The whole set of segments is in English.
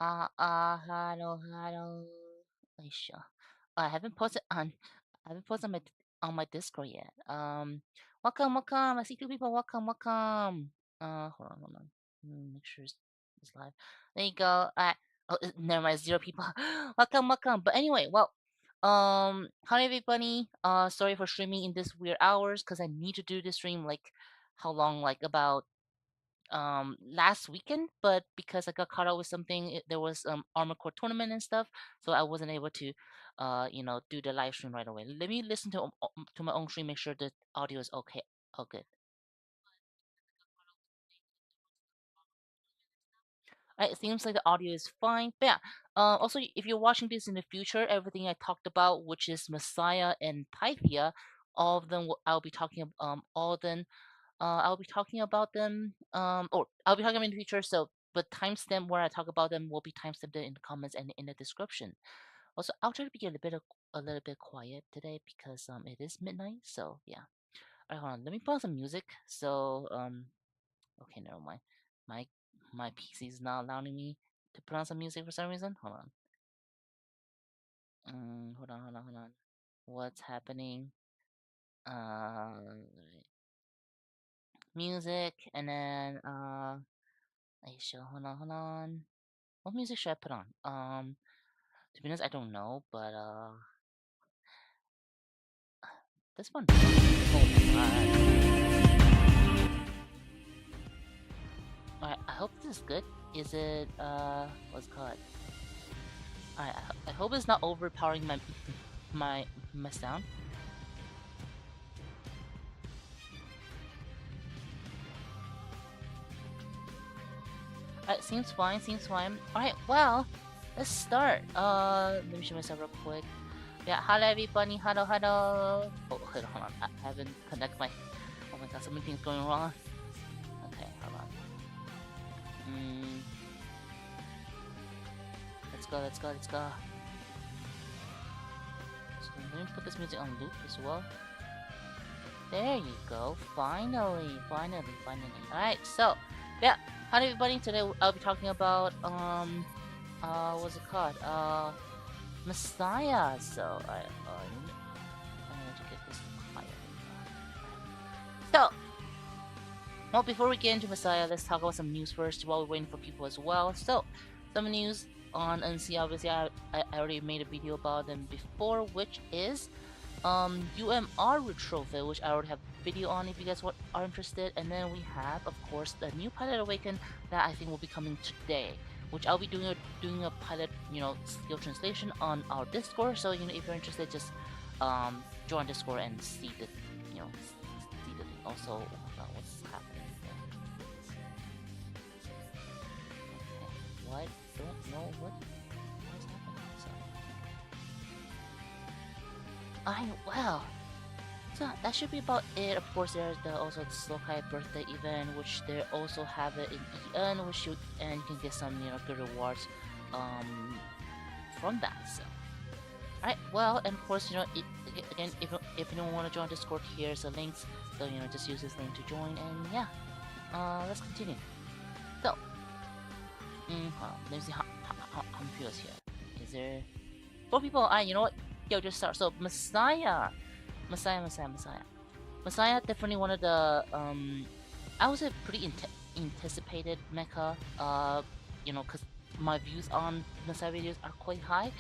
Hello, hello. Sure. I haven't posted on, I haven't posted on my Discord yet. Welcome, welcome. I see two people. Welcome, welcome. Hold on. Make sure it's live. There you go. Oh, never mind. Zero people. Welcome, welcome. But anyway, well, hi everybody. Sorry for streaming in this weird hours because I need to do this stream like, how long? Like about last weekend, but because I got caught up with something, there was Armor Core tournament and stuff, so I wasn't able to do the live stream right away. Let me listen to my own stream, make sure the audio is okay. Oh, good. It seems like the audio is fine. But yeah, also if you're watching this in the future, everything I talked about, which is Messiah and Pythia, all of them I'll be talking all of them I'll be talking about them, or I'll be talking about in the future. So, but timestamp where I talk about them will be timestamped in the comments and in the description. Also, I'll try to be a little bit quiet today because it is midnight. So yeah. Alright, hold on. Let me put on some music. So okay, never mind. My my PC is not allowing me to put on some music for some reason. Hold on. Hold on. What's happening? Music, and then hold on. What music should I put on? To be honest, I don't know, but this one. Oh Alright, I hope this is good. Is it what's it called? Alright, I hope it's not overpowering my sound. Alright, seems fine, seems fine. Alright, well, let's start. Let me show myself real quick. Yeah, hello everybody, hello, hello. Oh, hold on, I haven't connected my. Oh my god, so many things going wrong. Okay, hold on. Let's go, let's go, let's go. So let me put this music on loop as well. There you go. Finally, finally, finally. Alright, so yeah. Hi everybody. Today I'll be talking about what's it called? Messiah. So I need to get this higher. So well, before we get into Messiah, let's talk about some news first while we're waiting for people as well. So some news on NC. Obviously, I already made a video about them before, which is UMR retrofit, which I already have a video on if you guys are interested. And then we have, of course, the new Pilot Awaken that I think will be coming today, which I'll be doing a pilot, skill translation on our Discord. So if you're interested, just join Discord and see the, see the thing. Also, what's happening here? Okay, what? Don't know what is happening. So, well. So that should be about it. Of course, there's also the Slokai birthday event, which they also have it in EN, which you can get some good rewards from that. So, alright, well, and of course again, if you don't want to join Discord, here's the links. So just use this link to join, and yeah, let's continue. So, let me see how many people is here. Is there 4 people? Alright, you know what? Yo, just start. So Messiah. Messiah definitely one of the I would say pretty anticipated mecha. Because my views on Messiah videos are quite high.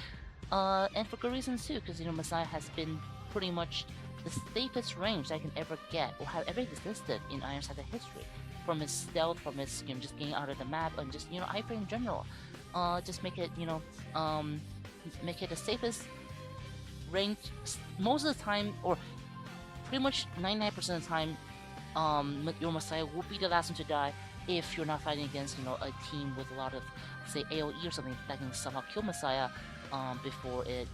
And for good reasons too, because Messiah has been pretty much the safest range I can ever get or have ever existed in Iron Saga history. From his stealth, from his just getting out of the map, and just iframe in general. Just make it make it the safest range most of the time, or pretty much 99% of the time. Your Messiah will be the last one to die if you're not fighting against a team with a lot of, say, AoE or something that can somehow kill Messiah before it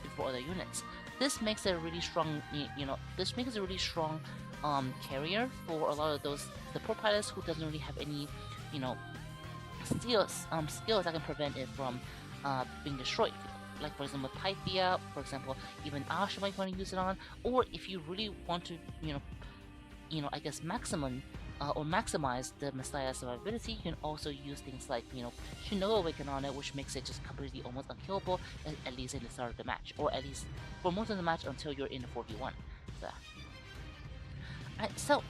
before other units. This makes it a really strong this makes it a really strong carrier for a lot of those support pilots who doesn't really have any skills that can prevent it from being destroyed. Like for example Pythia, for example, even Asha might want to use it on, or if you really want to I guess maximum or maximize the Messiah's survivability, you can also use things like, Shinoa Awaken on it, which makes it just completely almost unkillable, at least in the start of the match, or at least for most of the match until you're in a 4v1. So,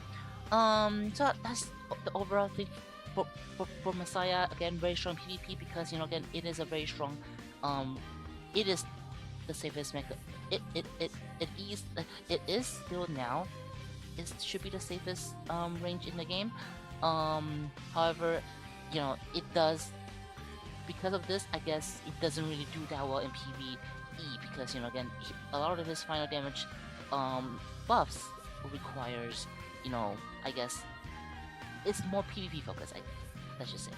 alright, so that's the overall thing for Messiah. Again, very strong PvP because, again, it is a very strong, it is the safest mecha. It is still now. It should be the safest range in the game. However, it does, because of this, I guess it doesn't really do that well in PvE because, again, a lot of his final damage buffs requires, I guess it's more PvP focused, I should say.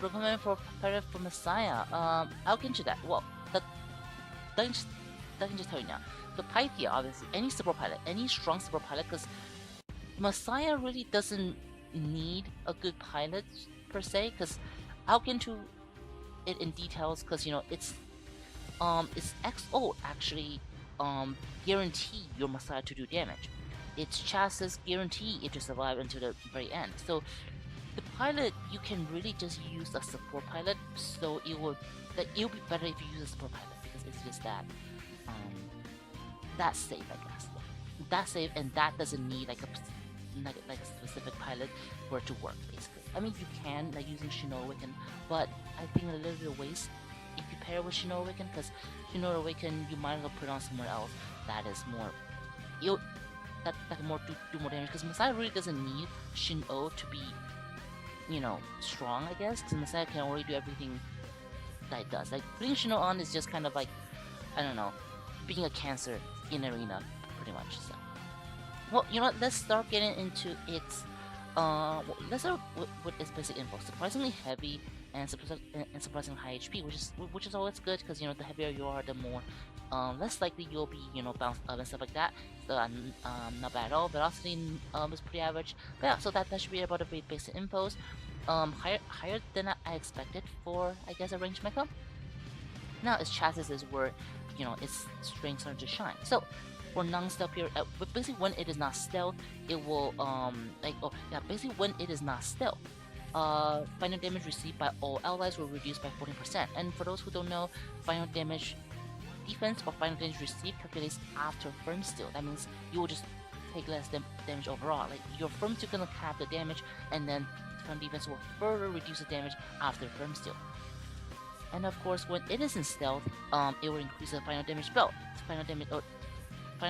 Recommend for competitive for Messiah. I'll get into that. Well, that I can just tell you now. The Pythia, obviously, any support pilot, any strong support pilot, because Messiah really doesn't need a good pilot per se, because I'll get into it in details, because its XO actually guarantee your Messiah to do damage. Its chassis guarantee it to survive until the very end. So the pilot, you can really just use a support pilot, so it'll be better if you use a support pilot because it's just that's safe, I guess. That's safe, and that doesn't need like a specific pilot for it to work. Basically, I mean, you can like using Shinoa Awaken, but I think a little bit of waste if you pair with Shinoa Awaken, because Shinoa Awaken you might as well put on somewhere else that is more that can do more damage, because Messiah really doesn't need Shin-O to be strong, I guess, because Messiah can already do everything that it does. Like, putting Shino on is just kind of like, I don't know, being a cancer in arena, pretty much. So, well, let's start getting into its, let's start with its basic info. Surprisingly heavy and surprisingly high HP, which is always good, because the heavier you are, the more less likely you'll be bounced up and stuff like that. So not bad at all. Velocity is pretty average. But yeah, so that should be about the basic infos. Higher than I expected for, I guess, a ranged mecha. Now its chassis is where its strengths are to shine. So for non-stealth period, basically when it is not stealth, it will basically when it is not stealth, final damage received by all allies will reduce by 14%. And for those who don't know, final damage defense or final damage received calculates after firm steal. That means you will just take less damage overall. Like, your firm steal gonna cap the damage, and then firm defense will further reduce the damage after firm steal. And of course, when it is in stealth, it will increase the final damage belt. Final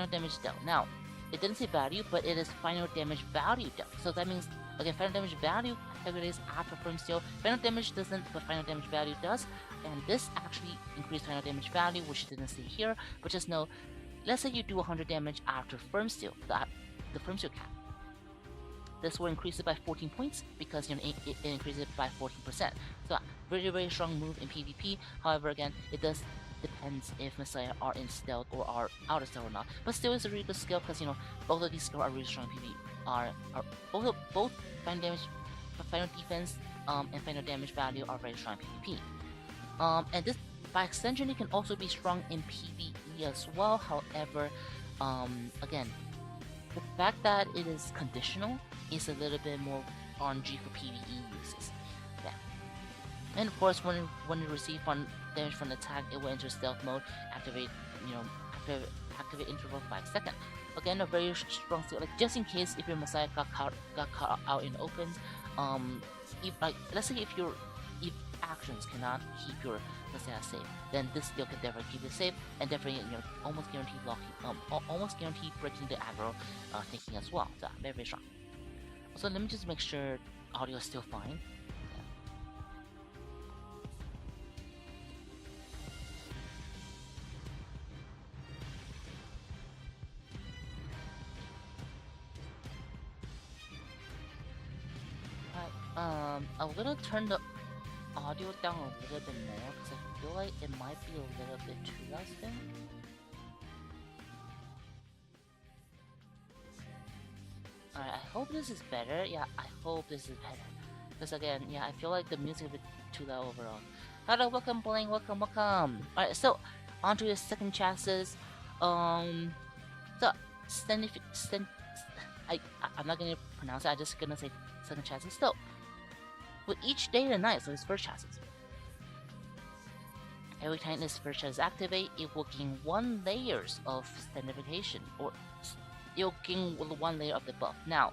damage dealt. Now, it didn't say value, but it is final damage value dealt. So that means, again, final damage value calculates after firm steal. Final damage doesn't, but final damage value does. And this actually increased final damage value, which it didn't say here. But just know, let's say you do 100 damage after firm steal, the firm steal cap. This will increase it by 14 points because it increases it by 14%. So very, very strong move in PvP. However, again, it does depends if Messiah are in stealth or are out of stealth or not. But still, it's a really good skill because both of these skills are really strong in PvP. Are both final damage, final defense, and final damage value are very strong in PvP. And this, by extension, it can also be strong in PvE as well. However, again, the fact that it is conditional is a little bit more RNG for PvE uses. Yeah. And of course, when it receives damage from the attack, it will enter stealth mode, activate interval 5 seconds. Again, a very strong skill, like just in case if your Messiah got caught out in the open, let's say if actions cannot keep your Messiah safe, then this skill can definitely keep it safe, and definitely almost guarantee almost guarantee breaking the aggro thinking as well. So very, very strong. So let me just make sure audio is still fine. I'm gonna turn the audio down a little bit more because I feel like it might be a little bit too loud still. Alright, I hope this is better. Yeah, I hope this is better. Because again, yeah, I feel like the music is a bit too loud overall. Hello, welcome, Bling, welcome. Alright, so on to the second chassis. So I'm not gonna pronounce it. I'm just gonna say second chassis. So with each day and night, so this first chassis. Every time this first chassis activate, it will gain 1 layers of standardization, or it'll gain 1 layer of the buff. Now,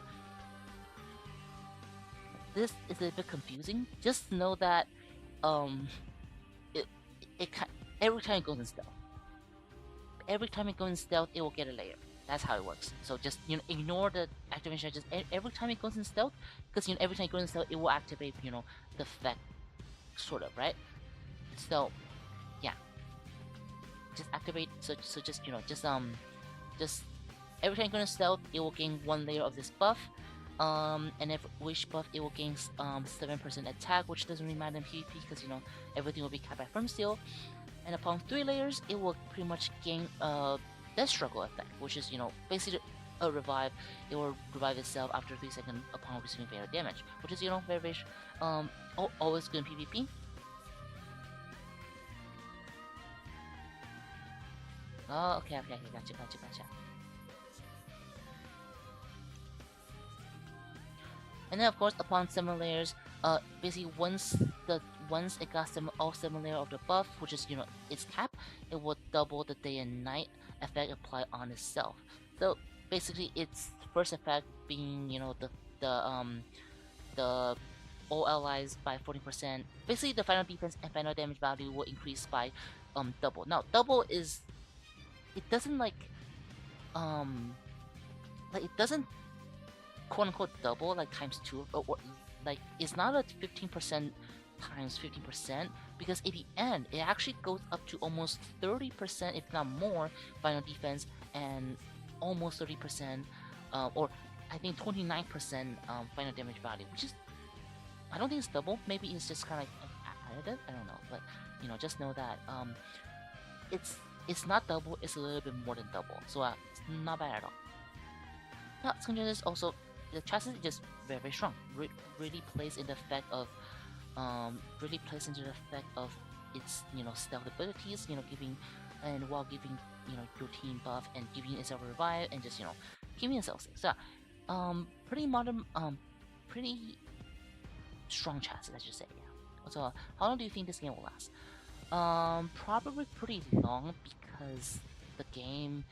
this is a bit confusing. Just know that it it every time it goes in stealth. Every time it goes in stealth, it will get a layer. That's how it works. So just ignore the activation. Just every time it goes in stealth, because every time it goes in stealth, it will activate the effect, sort of, right? So yeah, just activate. So just just every time it goes in stealth, it will gain 1 layer of this buff. And if which buff it will gain 7% attack, which doesn't really matter in PvP because everything will be capped by firm steel. And upon 3 layers, it will pretty much gain death struggle effect, which is basically a revive. It will revive itself after 3 seconds upon receiving fatal damage, which is very always good in PvP. Oh, okay, gotcha. And then of course upon 7 layers, basically once it got all 7 layers of the buff, which is its cap, it will double the day and night effect applied on itself. So basically its first effect being the all allies by 40%. Basically the final defense and final damage value will increase by double. Now double is, it doesn't it doesn't quote unquote double like times 2, or like it's not a 15% times 15%, because at the end it actually goes up to almost 30%, if not more, final defense, and almost 30%, or I think 29% final damage value, which is, I don't think it's double. Maybe it's just kind of like additive. I don't know, but just know that it's not double. It's a little bit more than double, so it's not bad at all. Now, this also, the chassis is just very strong. Really plays in the effect of its stealth abilities. Giving, and while giving your team buff and giving itself a revive and just keeping itself safe. So pretty modern, pretty strong chassis, let's just say. Yeah. So how long do you think this game will last? Probably pretty long, because the game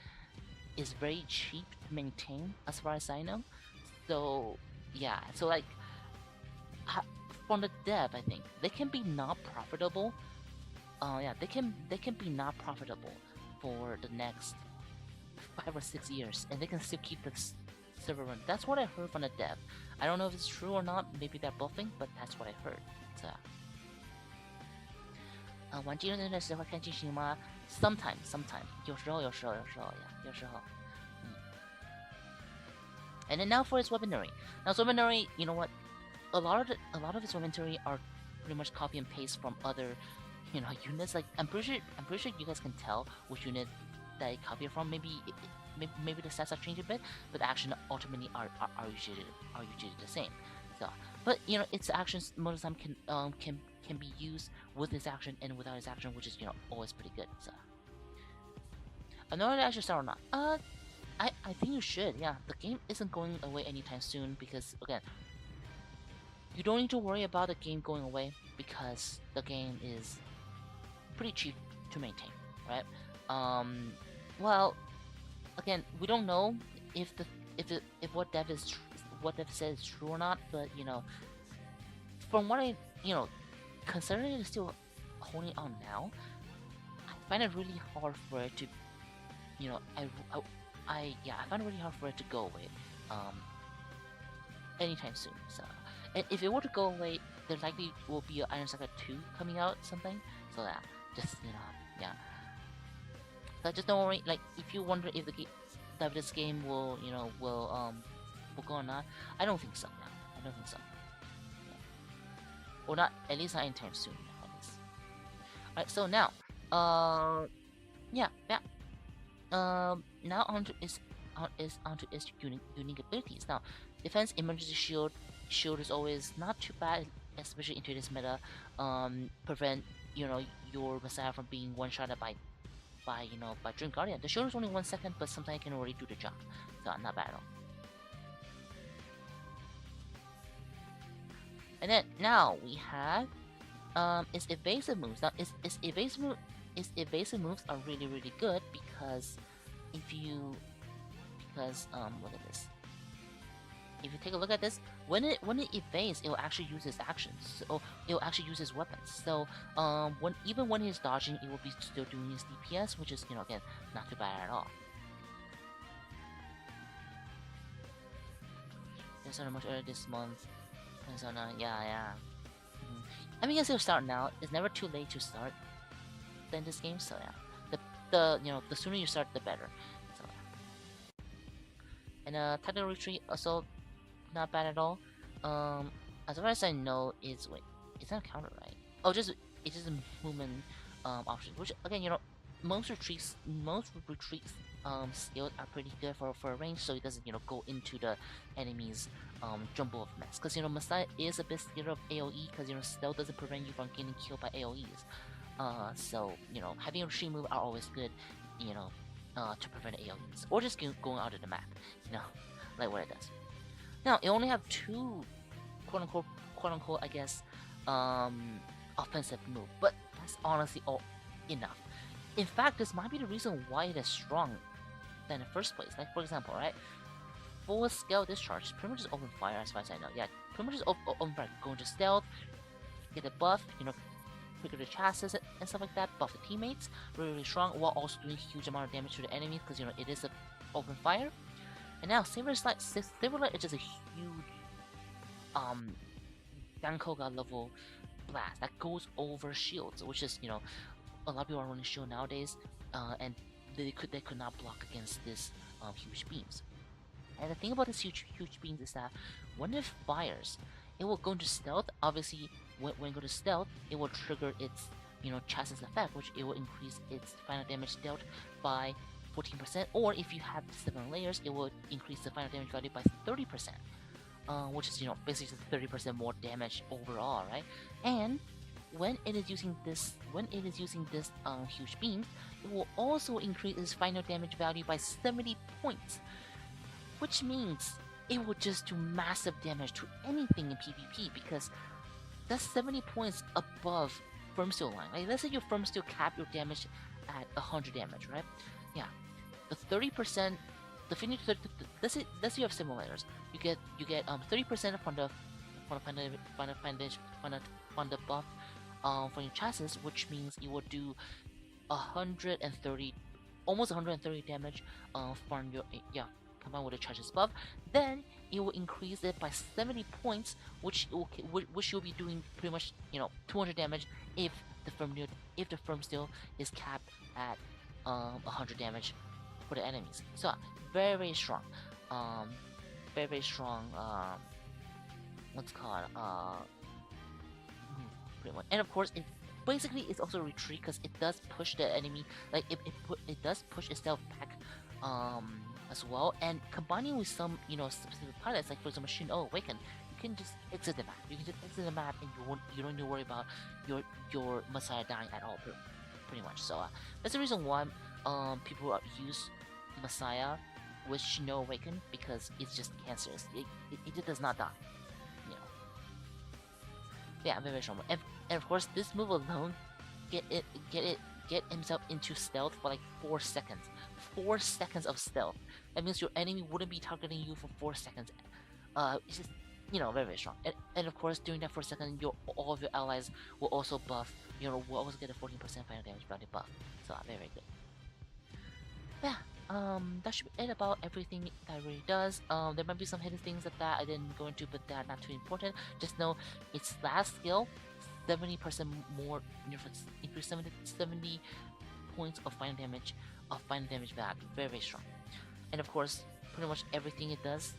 is very cheap to maintain, as far as I know. So yeah, so like from the dev, I think they can be not profitable. Yeah, they can be not profitable for the next 5 or 6 years, and they can still keep the server run. That's what I heard from the dev. I don't know if it's true or not. Maybe they're bluffing, but that's what I heard. So. 玩技能真的是会看剧情吗 ？Sometimes， 有时候呀，有时候。And then now for its weaponry. Now its weaponry, you know what? A lot of its weaponry are pretty much copy and paste from other, units. Like I'm pretty sure you guys can tell which unit that it copied from. Maybe the stats have changed a bit, but the action ultimately are usually the same. So, but its actions most of the time can be used with its action and without its action, which is always pretty good. So, I know that I should start or not. I think you should. Yeah, the game isn't going away anytime soon, because again, you don't need to worry about the game going away, because the game is pretty cheap to maintain, right? Well, again, we don't know if what dev says is true or not, but from what I considering it's still holding on now, I find it really hard for it to, I find it really hard for it to go away, anytime soon. So, and if it were to go away, there likely will be an Iron Saga 2 coming out, something. So yeah, just yeah. So just don't worry. Like, if you wonder if this game will will go or not, I don't think so. Yeah, I don't think so. Or not, at least not anytime soon, at least. Alright, so now, now onto its unique abilities. Now, defense, emergency shield is always not too bad, especially into this meta. Prevent your Messiah from being one-shotted by Dream Guardian. The shield is only 1 second, but sometimes it can already do the job. So not bad at all. And then now we have its evasive moves. Now its evasive moves are really good because if you look at this. If you take a look at this, when it evades, it will actually use its actions. So it will actually use its weapons. So even when he's dodging, it will be still doing his DPS, which is again not too bad at all. There's not much earlier this month. Yeah. I mean, yes, it'll start now. It's never too late to start in this game. So yeah, the sooner you start, the better. So and tactical retreat also not bad at all. As far as I know, it's not a counter, right? Oh, it's just a movement option, which again, most retreats skills are pretty good for a range, so it doesn't go into the enemy's jumble of mess. Because Messiah is a bit scared of AOE, because stealth doesn't prevent you from getting killed by AOEs. So having a retreat move are always good, to prevent AOEs, or just going out of the map, like what it does. Now, it only have two quote unquote, I guess, offensive move, but that's honestly all enough. In fact, this might be the reason why it is strong in the first place. Like, for example, right? Full scale discharge, pretty much just open fire as far as I know. Yeah, pretty much just open fire. Go into stealth, get a buff, quicker the chassis and stuff like that, buff the teammates, really strong, while also doing huge amount of damage to the enemies, because it is a open fire. And now Saberlight is just a huge Dankoga level blast that goes over shields, which is a lot of people are running shield nowadays, and they could not block against this huge beams. And the thing about this huge beams is that when it fires, it will go into stealth. Obviously, when it goes to stealth, it will trigger its chassis effect, which it will increase its final damage dealt by 14%, or if you have 7 layers, it will increase the final damage value by 30%, which is basically 30% more damage overall, right? And when it is using this huge beam, it will also increase its final damage value by 70 points, which means it will just do massive damage to anything in PvP, because that's 70 points above firm steel line. Like, let's say your firm steel cap your damage at 100 damage, right? Yeah, the 30%, let's say you have simulators. You get 30% from the buff from your chassis, which means you will do 130, almost 130 damage from your combined with the chassis buff. Then it will increase it by 70 points, which you'll be doing pretty much 200 damage if the firm steel is capped at 100 damage for the enemies. So very strong, very strong. What's called pretty much. And of course, basically it's also a retreat, because it does push the enemy. Like it does push itself back as well. And combining with some specific pilots, like for example Shin Awaken, you can just exit the map. You can just exit the map, and you don't need to worry about your Messiah dying at all. Pretty much. So that's the reason why people use Messiah with Shin Awaken, because it's just cancerous. It just does not die. Yeah, very strong. And of course, this move alone get himself into stealth for like 4 seconds. 4 seconds of stealth. That means your enemy wouldn't be targeting you for 4 seconds. It's just very strong. And of course, during that 4 seconds, all of your allies will also buff. Will also get a 14% final damage bounty buff. So very good. Yeah. That should be it about everything that it really does. There might be some hidden things that I didn't go into, but they're not too important. Just know its last skill, 70% more, increase 70 points of final damage value. Very strong. And of course, pretty much everything it does,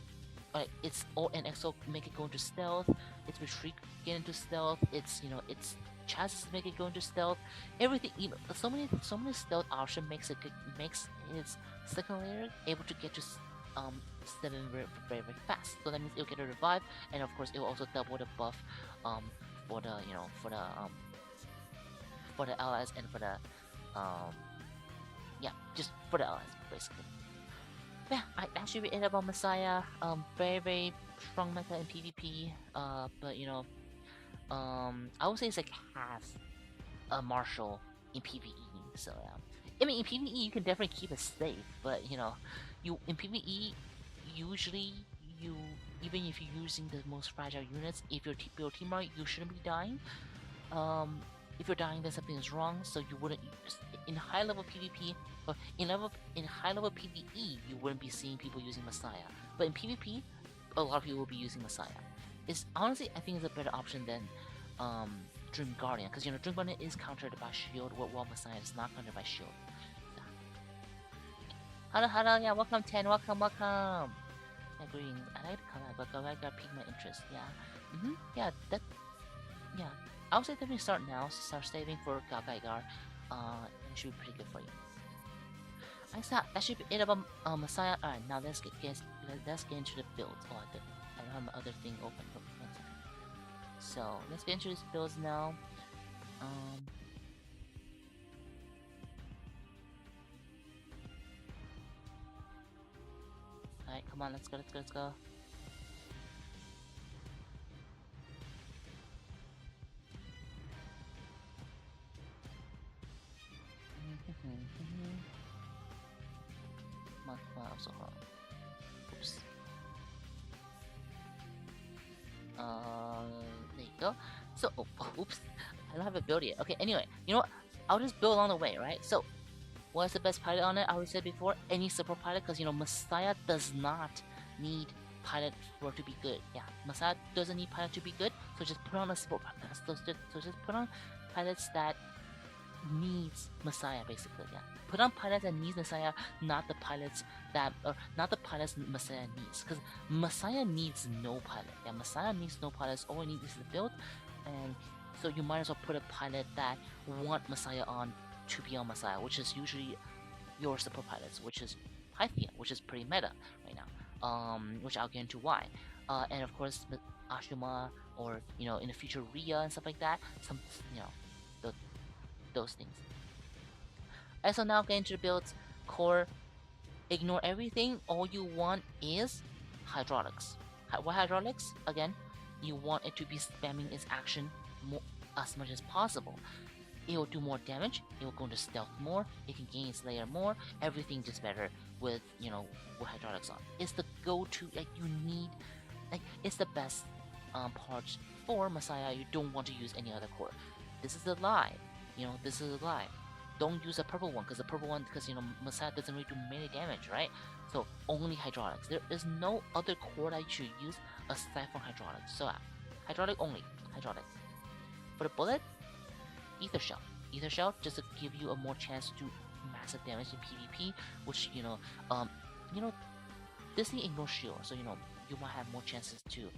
it's all and EXO make it go into stealth. Its retreat get into stealth. It's its chassis make it go into stealth. Everything, so many stealth option makes its second layer able to get to 7 very fast. So that means it'll get a revive, and of course it will also double the buff for the for the allies, and for the just for the allies basically. Yeah, that should be it about Messiah. Very strong mecha in PvP. But I would say it's like half a martial in PvE. So yeah, I mean in PvE you can definitely keep it safe, but you in PvE usually you even if you're using the most fragile units, if your team right, you shouldn't be dying. Um, if you're dying, then something is wrong. So you wouldn't in high level PvP or in high level PvE you wouldn't be seeing people using Messiah, but in PvP a lot of people will be using Messiah. It's honestly I think it's a better option than um, Dream Guardian because Dream Guardian is countered by shield while Messiah is not countered by shield. Hello, hello, yeah, welcome 10, welcome. Yeah, greetings. I like the collab, but Gaigar got piqued my interest. Yeah, yeah, yeah. I would say definitely start now. Start saving for Gaigar. And it should be pretty good for you. I thought that should be it about Messiah. Alright, now let's get into the builds. Oh, I don't have my other thing open. For 1 second. So let's get into these builds now. Alright, come on, let's go. Also wrong. Oops. There you go. So, oops, I don't have a build yet. Okay, anyway, you know what? I'll just build along the way, right? So, what's the best pilot on it? I already said before, any support pilot, because Messiah does not need pilot for it to be good. Yeah, Messiah doesn't need pilot to be good, so just put on a support pilot. So just put on pilots that needs Messiah basically. Yeah, put on pilots that needs Messiah, not the pilots Messiah needs, because Messiah needs no pilot. Yeah, Messiah needs no pilots. All it needs is the build, and so you might as well put a pilot that want Messiah on to be on Messiah, which is usually your support pilots, which is Pythia, which is pretty meta right now. Which I'll get into why. And of course Ashuma, or in the future Rhea and stuff like that. Some the, those things. And so now get into the builds. Core, ignore everything. All you want is hydraulics. What hydraulics? Again, you want it to be spamming its action as much as possible. It will do more damage, it will go into stealth more, it can gain its layer more, everything just better with, with hydraulics on. It's the go-to, you need, it's the best part for Messiah. You don't want to use any other core. This is a lie, this is a lie. Don't use a purple one, because Messiah doesn't really do melee damage, right? So only hydraulics. There is no other core that you should use aside from hydraulics. So hydraulic only, hydraulics. For the bullet, Ether Shell just to give you a more chance to do massive damage in PvP, which this thing ignores shield, so you might have more chances to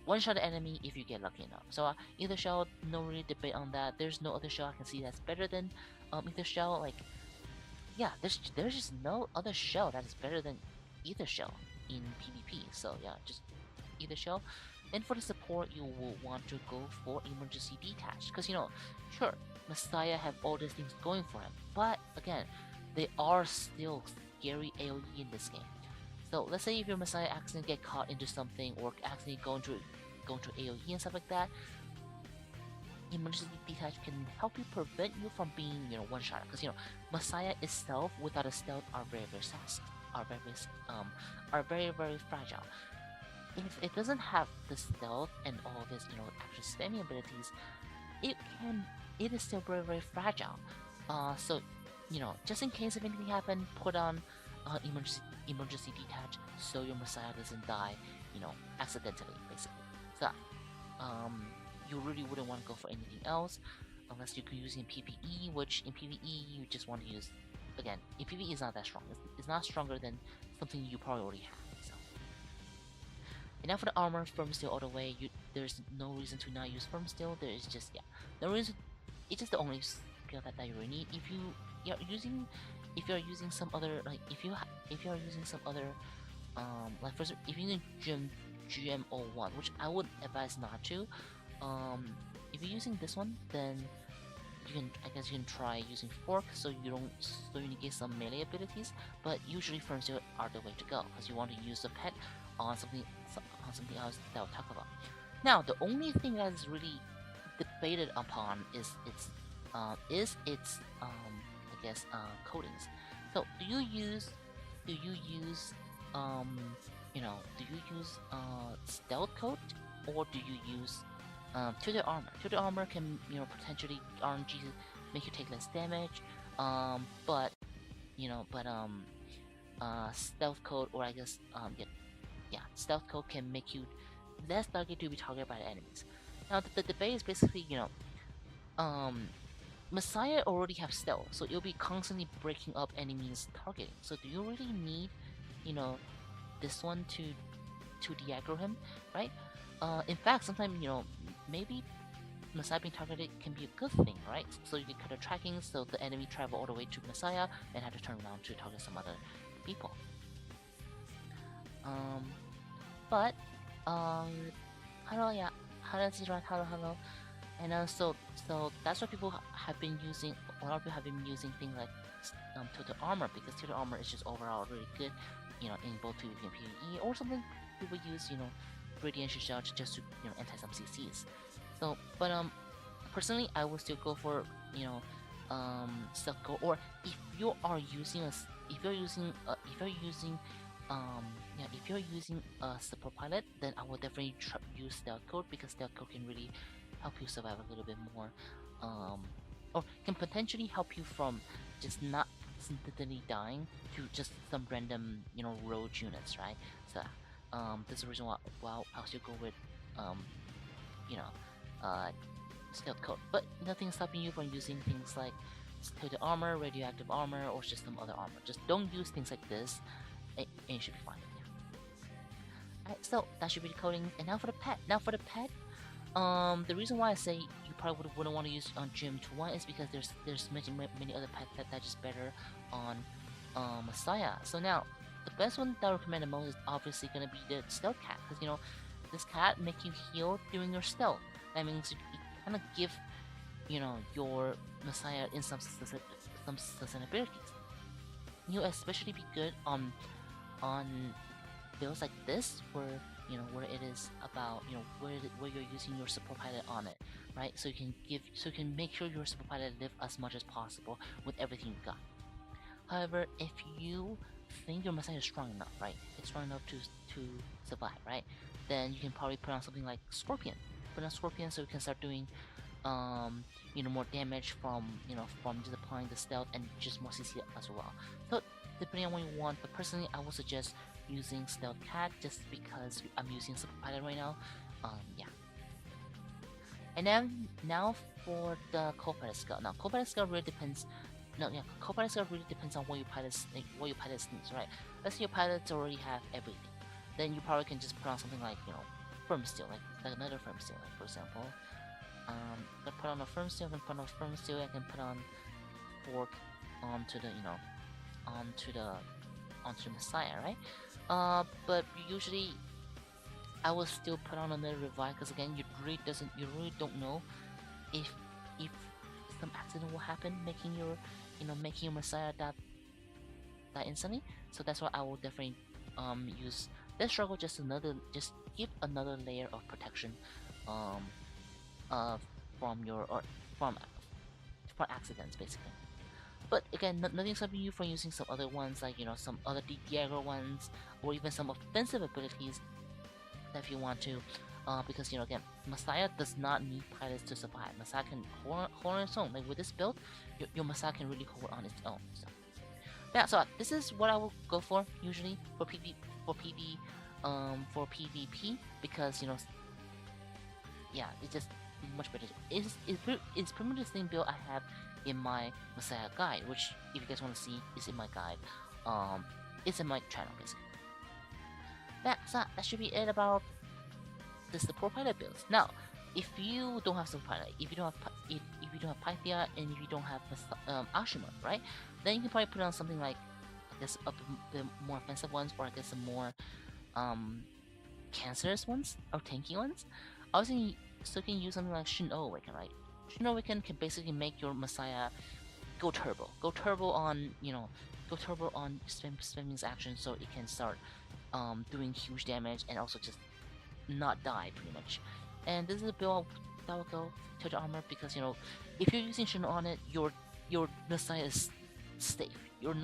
one-shot the enemy if you get lucky enough. So Ether Shell, no really debate on that. There's no other shell I can see that's better than Ether Shell. Yeah, there's just no other shell that is better than Ether Shell in PvP. So yeah, just Ether Shell. And for the support, you will want to go for Emergency Detach, because sure, Messiah have all these things going for him, but again, they are still scary AoE in this game. So let's say if your Messiah accidentally get caught into something, or accidentally go into AoE and stuff like that, Emergency Detach can help you prevent you from being one-shot, because Messiah itself without a stealth are very fast, are very fragile. If it doesn't have the stealth and all this, actual spamming abilities, it is still very fragile. So, just in case if anything happen, put on emergency detach, so your Messiah doesn't die, accidentally, basically. So, you really wouldn't want to go for anything else, unless you could use in PvE, which in PvE you just want to use. Again, in PvE is not that strong. It's not stronger than something you probably already have. And now for the armor, firm steel all the way. There's no reason to not use firm steel. There is just no reason. It's just the only skill that you really need. If you're using some other if you're using some other first, if you're using GM01, which I would advise not to. If you're using this one, then I guess you can try using fork, so you get some melee abilities. But usually firm steel are the way to go, because you want to use the pet on something else that I'll talk about. Now, the only thing that is really debated upon is its I guess coatings. So do you use do you use stealth coat, or do you use to the armor? To the armor can potentially RNG make you take less damage, but stealth coat, or I guess stealth coat can make you less likely to be targeted by the enemies. Now the debate is basically um Messiah already have stealth, so it'll be constantly breaking up enemies targeting. So do you really need you know this one to de-aggro him, right? In fact, sometimes maybe Messiah being targeted can be a good thing, right? So you can cut the tracking, so the enemy travel all the way to Messiah and have to turn around to target some other people. Um, but hello, yeah, hello, Zira, hello. And so that's why people have been using. A lot of people have been using things like total armor, because total armor is just overall really good, in both PvP and PvE. Or something people use, radiation shell just to anti some CCs. So, but personally, I would still go for stealth coat. Or if you are using if you're using if you're using a support pilot, then I will definitely use stealth coat, because stealth coat can really help you survive a little bit more, or can potentially help you from just not instantly dying to just some random rogue units, right? So that's the reason why I'll still go with um, you know uh, stealth coat, but nothing stopping you from using things like stealth armor, radioactive armor, or just some other armor. Just don't use things like this, and it should be fine. Alright, so that should be the coatings. And now for the pet. The reason why I say you probably wouldn't want to use on Gym 1 is because there's many other pets that are just better on Messiah. So now the best one that I recommend the most is obviously gonna be the stealth cat, because this cat make you heal during your stealth. That means you kind of give your Messiah in some sustainabilities. You'll especially be good on builds like this, where where it is about where you're using your support pilot on it, right? So you can make sure your support pilot live as much as possible with everything you got. However, if you think your Messiah is strong enough, right? It's strong enough to survive, right? Then you can probably put on something like Scorpion. Put on Scorpion so you can start doing more damage from just applying the stealth, and just more CC as well. So depending on what you want, but personally I would suggest using stealth cat, just because I'm using support pilot right now. Yeah. And then now for the co-pilot skill. Now co-pilot skill really depends. No, yeah, co-pilot skill really depends on what your pilot needs, right? Let's say your pilots already have everything, then you probably can just put on something like firm steel, like another firm steel, like for example. I put on a firm steel, I can put on fork onto the onto the Messiah, right? But usually I will still put on another revive, because again, you really don't know if some accident will happen, making your Messiah that instantly. So that's why I will definitely use Death Struggle, just give another layer of protection um from your from accidents, basically. But again, nothing stopping you from using some other ones, like some other Diego ones, or even some offensive abilities if you want to. Because again, Messiah does not need pilots to survive. Messiah can hold on its own. Like with this build, your Messiah can really hold on its own. So yeah, so this is what I will go for usually for PvP, because yeah, it's just much better. It's pretty much the same build I have in my Messiah guide, which if you guys want to see is in my guide. It's in my channel basically. Yeah, so that should be it about the support pilot builds. Now, if you don't have support pilot, if you don't have Pythia, and if you don't have Ashima, right? Then you can probably put on something like, I guess, the more offensive ones, or I guess the more cancerous ones or tanky ones. Obviously, you still can use something like Shin Awaken, right? Shin Awaken can basically make your Messiah go turbo on spamming's action, so it can start doing huge damage, and also just not die pretty much. And this is a build that will go to the armor because if you're using Shino on it, your Messiah is safe. You're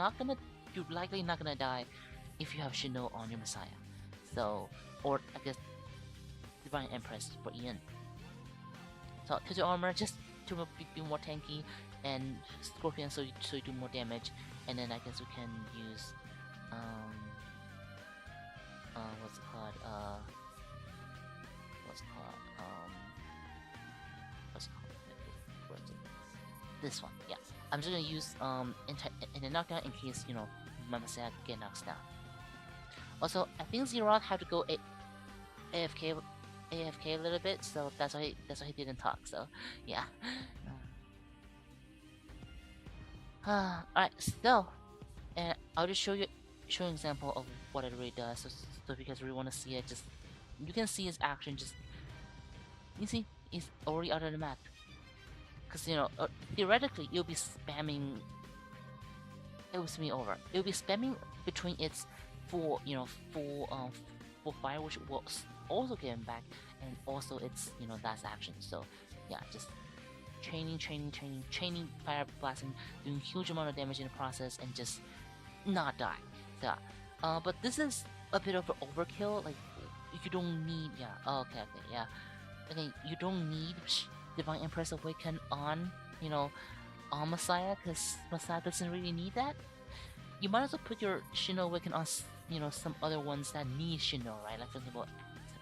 likely not gonna die if you have Shino on your Messiah. So, or I guess Divine Empress for Ian. So to the armor, just to be more tanky, and Scorpion so you do more damage, and then I guess we can use what's it called what's it called what's it called where is it? This one, yeah. I'm just gonna use in the knockdown in case my Messiah get knocked down. Also, I think Zeroth had to go AFK a little bit, so that's why he didn't talk. So yeah. Alright, so and I'll just show you an example of what it really does. So if you guys really want to see it, just you can see his action. Just you see, he's already out of the map. Because theoretically, you'll be spamming. It was me over. It'll be spamming between its full fire, which will also get him back, and also its last action. So yeah, just chaining, fire blasting, doing huge amount of damage in the process, and just not die. So, but this is a bit of an overkill. Like you don't need you don't need Divine Empress Awaken on on Messiah, because Messiah doesn't really need that. You might as well put your Shino Awaken on some other ones that need Shino, right? Like for example,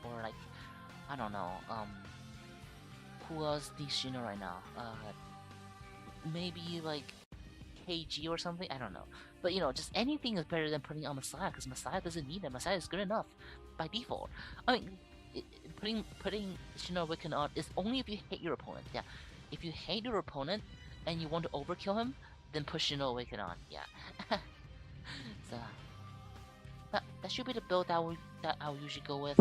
or like I don't know, who else needs Shino right now? Maybe like KG or something. I don't know, but just anything is better than putting on Messiah, because Messiah doesn't need it. Messiah is good enough by default. I mean, putting Shino Awaken on is only if you hate your opponent. Yeah, if you hate your opponent and you want to overkill him, then put Shino Awaken on. Yeah. So that should be the build that I'll usually go with.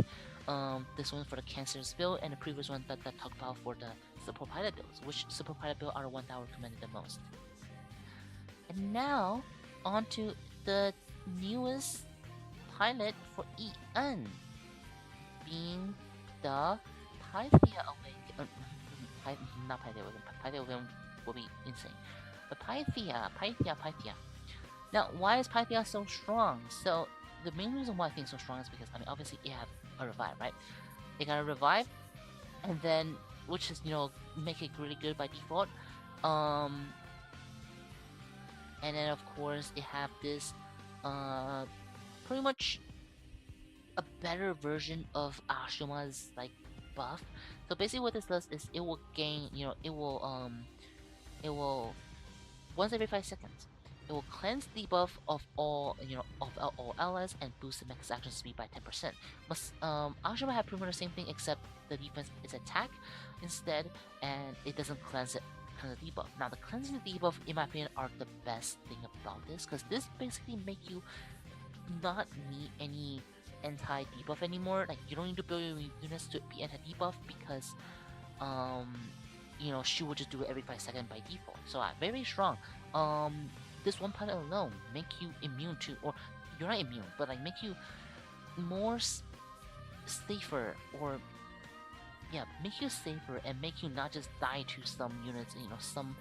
This one for the Cancer's build, and the previous one that talked about for the support pilot builds. Which support pilot build are the one that I recommended the most. And now onto the newest pilot for EN, being the Pythia Awaken. Not Pythia Awaken. Pythia Awaken will be insane. But Pythia. Now, why is Pythia so strong? So the main reason why I think it's so strong is because obviously it have a revive, right? It got a revive, and then which is make it really good by default. And then of course it have this pretty much a better version of Ashuma's like buff. So basically what this does is it will gain, it will once every 5 seconds, it will cleanse the buff of all all allies and boost the mech's action speed by 10%. Ashuma have pretty much the same thing, except the defense is attack instead, and it doesn't cleanse the debuff. Now the cleansing the debuff, in my opinion, are the best thing about this, because this basically make you not need any anti-debuff anymore. Like you don't need to build your units to be anti-debuff, because she will just do it every 5 seconds by default. So very strong. This one pilot alone make you immune to, or you're not immune, but like make you more safer, or yeah, make you safer and make you not just die to some units, some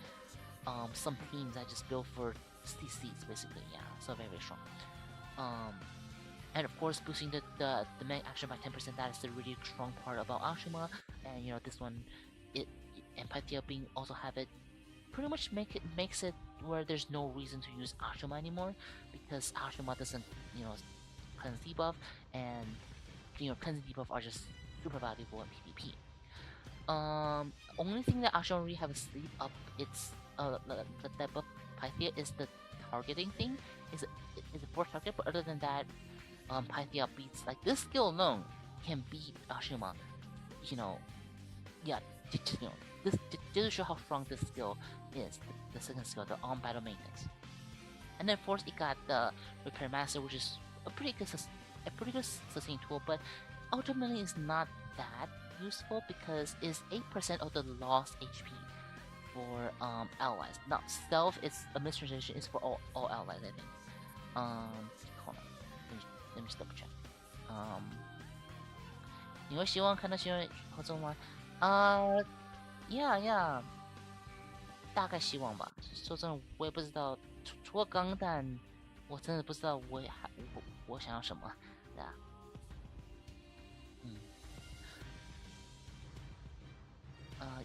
teams that just build for CCs basically. Yeah, so very strong. And of course boosting the mech action by 10%, that is the really strong part about Ashuma. And this one, and Pythia being also have it, pretty much makes it where there's no reason to use Ashuma anymore, because Ashuma doesn't cleanse debuff, and cleanse debuff are just super valuable in PvP. Only thing that Ashuma really have a sleep up its that buff Pythia is the targeting thing. Is it for target? But other than that, Pythia beats, like, this skill alone can beat Ashuma. Yeah, this to show how strong this skill is. The second skill, the on battle maintenance. And then of course it got the Repair Master, which is a pretty good sustain tool, but ultimately it's not that useful because it's 8% of the lost HP for allies. Now stealth is a mistranslation, is for all allies, I think. Hold on. Let me just double check. 你会希望看到新人合作吗？啊、yeah yeah，大概希望吧。说真的，我也不知道，除了钢弹，我真的不知道我想要什么，对啊，嗯。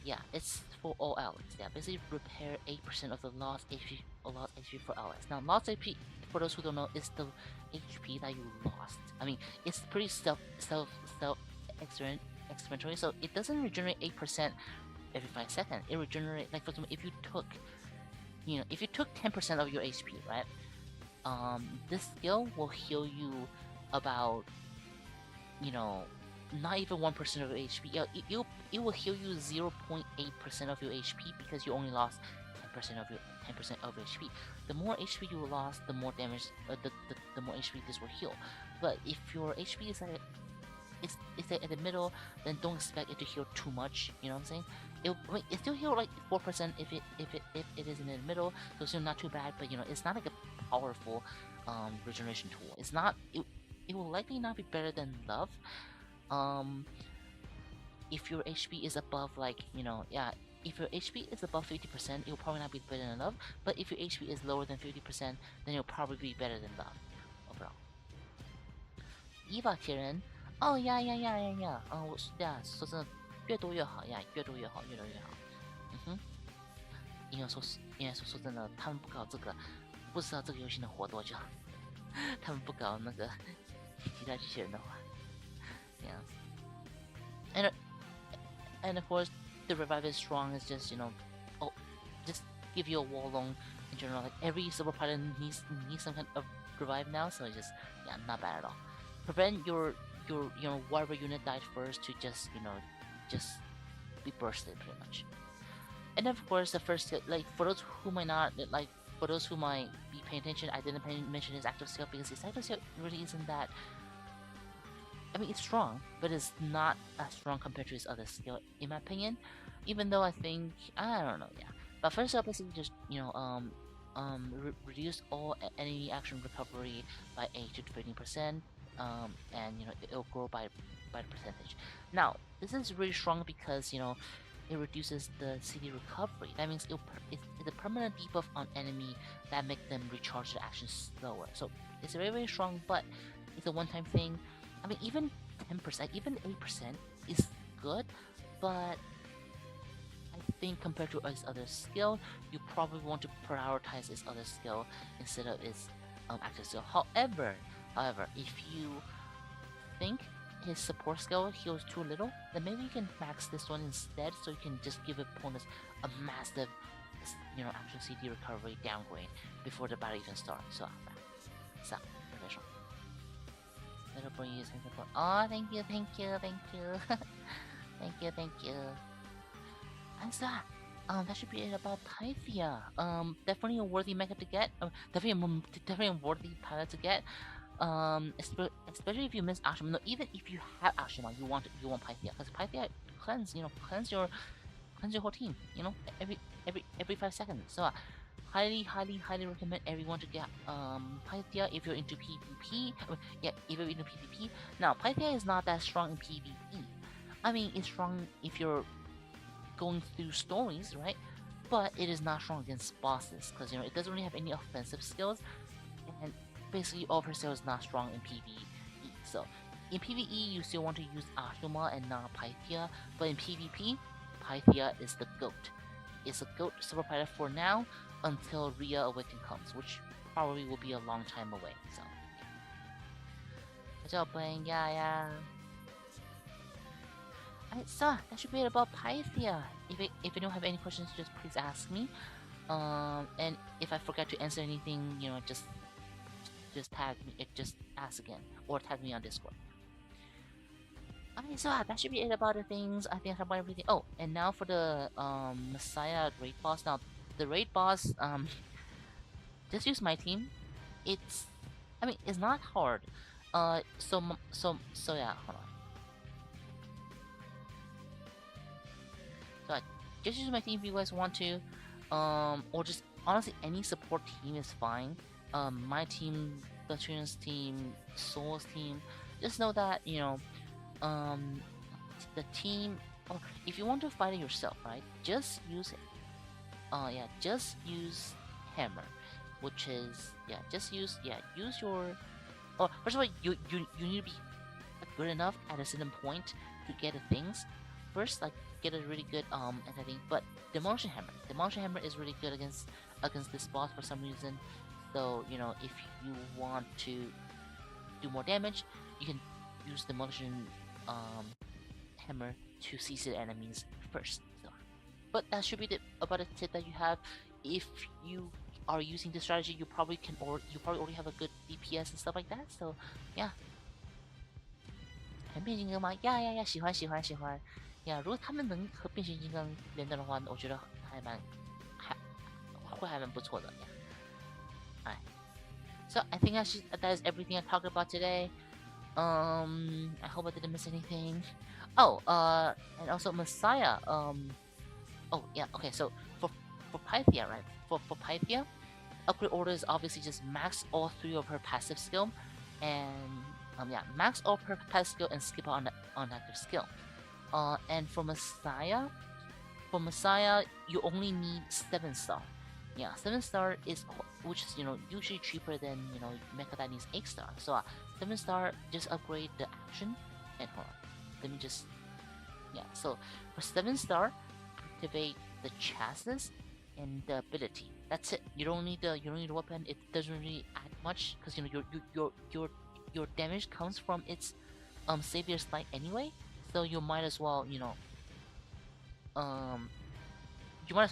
Yeah, it's for all outlets. Yeah, basically repair 8% of the lost HP or lost HP for outlets. Now, lost HP, for those who don't know, is the HP that you lost. I mean, it's pretty self explanatory. So it doesn't regenerate 8% every 5 seconds. It regenerates, like for example, if you took 10% of your HP, right? This skill will heal you about, you know, not even 1% of your HP. It will heal you 0.8% of your HP because you only lost 10% of HP. The more HP you lost, the more damage. The more HP this will heal. But if your HP is at the middle, then don't expect it to heal too much. You know what I'm saying? It still heal like 4% if it is in the middle, so it's still not too bad. But it's not like a powerful regeneration tool. It will likely not be better than love. Um, if your HP is above if your HP is above 50%, it'll probably not be better than love. But if your HP is lower than 50%, then it'll probably be better than love overall. Eva 铁人，哦呀呀呀呀呀，我呀说真的，越多越好呀，越多越好，越多越好。嗯哼，应该说真的，他们不搞这个，不知道这个游戏能活多久。他们不搞那个其他机器人的话，yeah. And and of course, the revive is strong. Is just oh, just give you a wall long in general. Like every silver pilot needs some kind of revive now, so it's just not bad at all. Prevent your whatever unit died first to just be bursted pretty much. And then of course the first like for those who might not like for those who might be paying attention, I didn't mention his active skill because his active skill really isn't that. I mean, it's strong, but it's not as strong compared to his other skill, in my opinion. Even though I think I don't know, yeah. But first up, basically just reduce all enemy action recovery by 8 to 15%. And it'll grow by the percentage. Now, this is really strong because it reduces the CD recovery. That means it's a permanent debuff on enemy that make them recharge the action slower. So it's very very strong, but it's a one-time thing. I mean, even 10%, even 8% is good, but I think compared to his other skill, you probably want to prioritize his other skill instead of his active skill. However, if you think his support skill heals too little, then maybe you can max this one instead, so you can just give opponents a massive, actual CD recovery downgrade before the battle even starts. So, Little boy using support. Oh, thank you. thank you. And so, that should be it about Pythia. Definitely a worthy mecha to get. Definitely a worthy pilot to get. Especially if you miss Ashima. No, even if you have Ashima, you want Pythia, because Pythia cleanse your whole team. Every 5 seconds. So. Highly recommend everyone to get Pythia if you're into PvP. If you're into PvP. Now, Pythia is not that strong in PvE. I mean, it's strong if you're going through stories, right? But it is not strong against bosses because it doesn't really have any offensive skills, and basically all of her skills is not strong in PvE. So in PvE, you still want to use Ashuma and not Pythia, but in PvP, Pythia is the GOAT. It's a GOAT super pilot for now, until Rhea Awaken comes, which probably will be a long time away. So, good job playing, yeah. Alright, so that should be it about Pythia. If you don't have any questions, just please ask me. And if I forgot to answer anything, just tag me. Just ask again, or tag me on Discord. Alright, so that should be it about the things. I think I about everything. Oh, and now for the Messiah raid boss. Now, the raid boss, just use my team. It's not hard. So yeah, hold on. So just use my team if you guys want to. Or just honestly any support team is fine. My team, the Trina's team, Soul's team. Just know that the team, or if you want to fight it yourself, right? Just use just use hammer, which is use your. Oh, first of all, you need to be good enough at a certain point to get the things. First, like get a really good anything, but demolition hammer is really good against this boss for some reason. So if you want to do more damage, you can use demolition hammer to seize the enemies first. So, but that should be about a tip that you have. If you are using this strategy, you probably already have a good DPS and stuff like that. So yeah, 很变形金刚吗？呀，喜欢。呀，如果他们能和变形金刚连到的话，我觉得还蛮不错的呀。哎，So I think that is everything I talked about today. I hope I didn't miss anything. Oh, and also Messiah. Oh yeah. Okay. So for Pythia, right? For Pythia, upgrade order is obviously just max all 3 of her passive skill, and max all her passive skill and skip on active skill. And for Messiah, you only need 7-star. Yeah, 7-star is which is usually cheaper than Mecha that needs 8-star. So 7-star, just upgrade the action. And hold on, let me just So for 7-star, activate the chassis and the ability. That's it. You don't need the weapon. It doesn't really add much because your damage comes from its savior slide anyway. So you might as well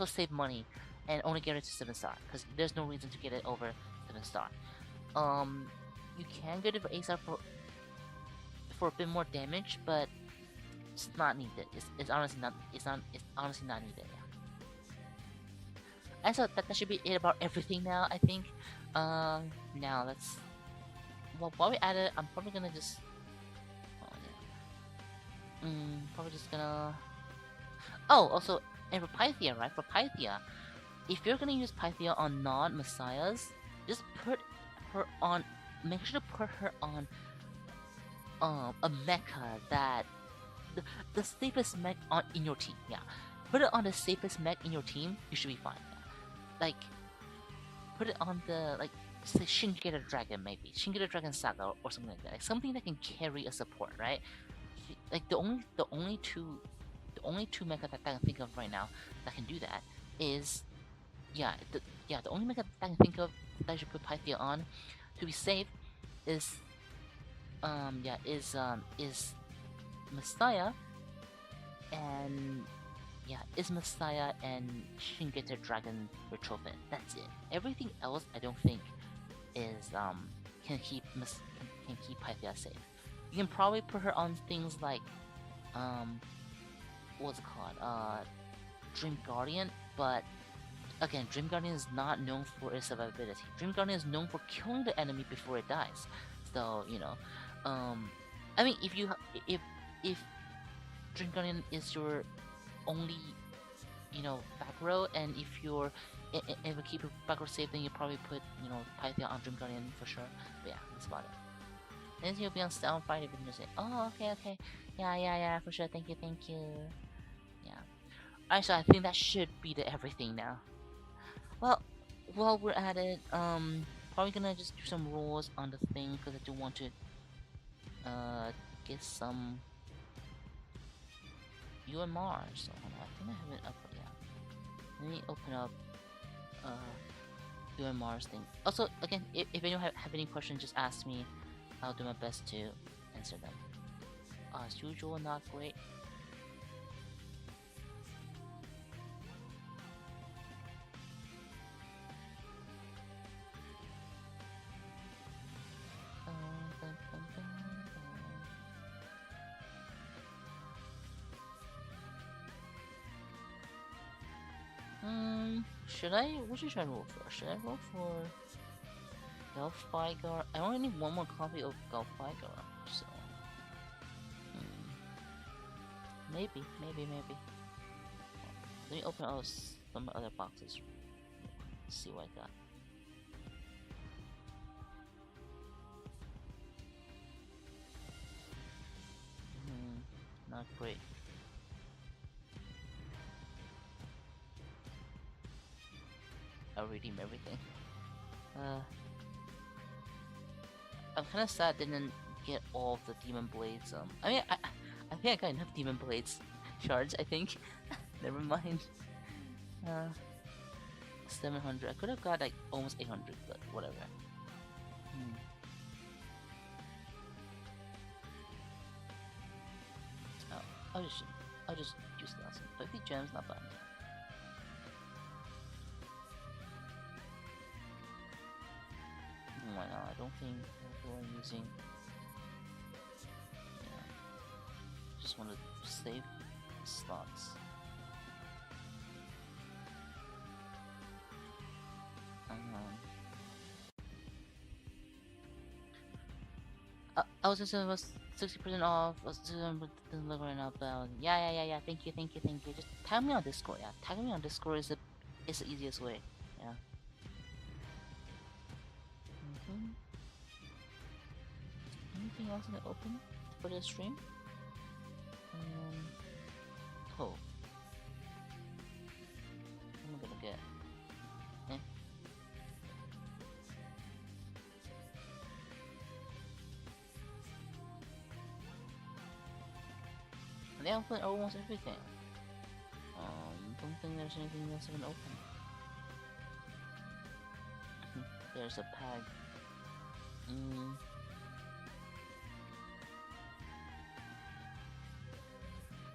save money and only get it to 7-star because there's no reason to get it over 7-star. You can get it for 8-star for a bit more damage, but it's not needed. It's honestly not needed. Yeah. And so that should be it about everything now. I think. Now let's. Well, while we at it, I'm probably gonna just. Probably just gonna. Oh, also, and for Pythia, right? For Pythia, if you're gonna use Pythia on non-messiahs, just put her on. Make sure to put her on a mecha that the safest mech in your team. Yeah, put it on the safest mech in your team. You should be fine. Yeah. Like, put it on the say Shingeki Dragon maybe Dragon Saga or something like that. Like something that can carry a support, right? Like the only two mecha that I can think of right now that can do that is the only mecha that I can think of that I should put Pythia on to be safe is Messiah and Messiah and Shingeki Dragon Retrofit. That's it. Everything else I don't think is can keep Pythia safe. You can probably put her on things like what's it called? Dream Guardian, but again, Dream Guardian is not known for its survivability. Dream Guardian is known for killing the enemy before it dies. So I mean, if Dream Guardian is your only back row, and if you're if you keep your back row safe, then you probably put Pythia on Dream Guardian for sure. But yeah, that's about it. And you'll be on Fight if you say, oh, okay, yeah, for sure, thank you. Yeah. Alright, so I think that should be everything now. Well, while we're at it, probably gonna just do some rules on the thing because I do want to get some UMR. So hold on, I think I have it up. Yeah, let me open up UMR's thing. Also, again, if anyone have any questions, just ask me. I'll do my best to answer them. As usual, not great. What should I roll for? Should I roll for Gelfigar? I only need one more copy of Gelfigar, so maybe. Let me open up some other boxes. Let's see what I got. Not great. I'll redeem everything. I'm kind of sad I didn't get all of the demon blades. I mean, I think I got enough demon blades shards. I think. Never mind. 700. I could have got like almost 800, but whatever. Oh, I'll just use that. 50 gems, not bad. Why not? I don't think we're using. Yeah, just want to save slots. I was just was 60% off. I was doesn't look right now, but yeah. Thank you. Just tag me on Discord. Yeah, tagging me on Discord is the easiest way. Yeah. Anything else in the open for the stream? Oh. What am I gonna get? They open almost everything. Don't think there's anything else even open. There's a pad.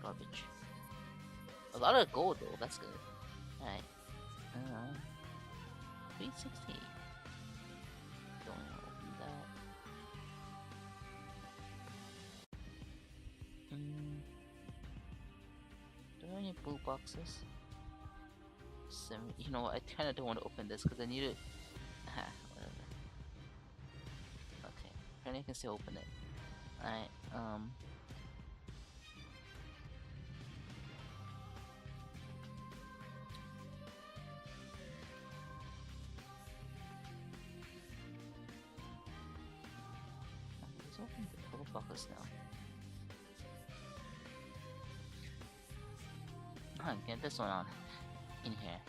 Garbage. A lot of gold though, that's good. Alright. 360. Don't want to open that. Do I have any blue boxes? 7. You know what? I kinda don't want to open this because I need it. Whatever. Okay. Apparently I can still open it. Alright, let's open the purple boxes now. Get this one on in here.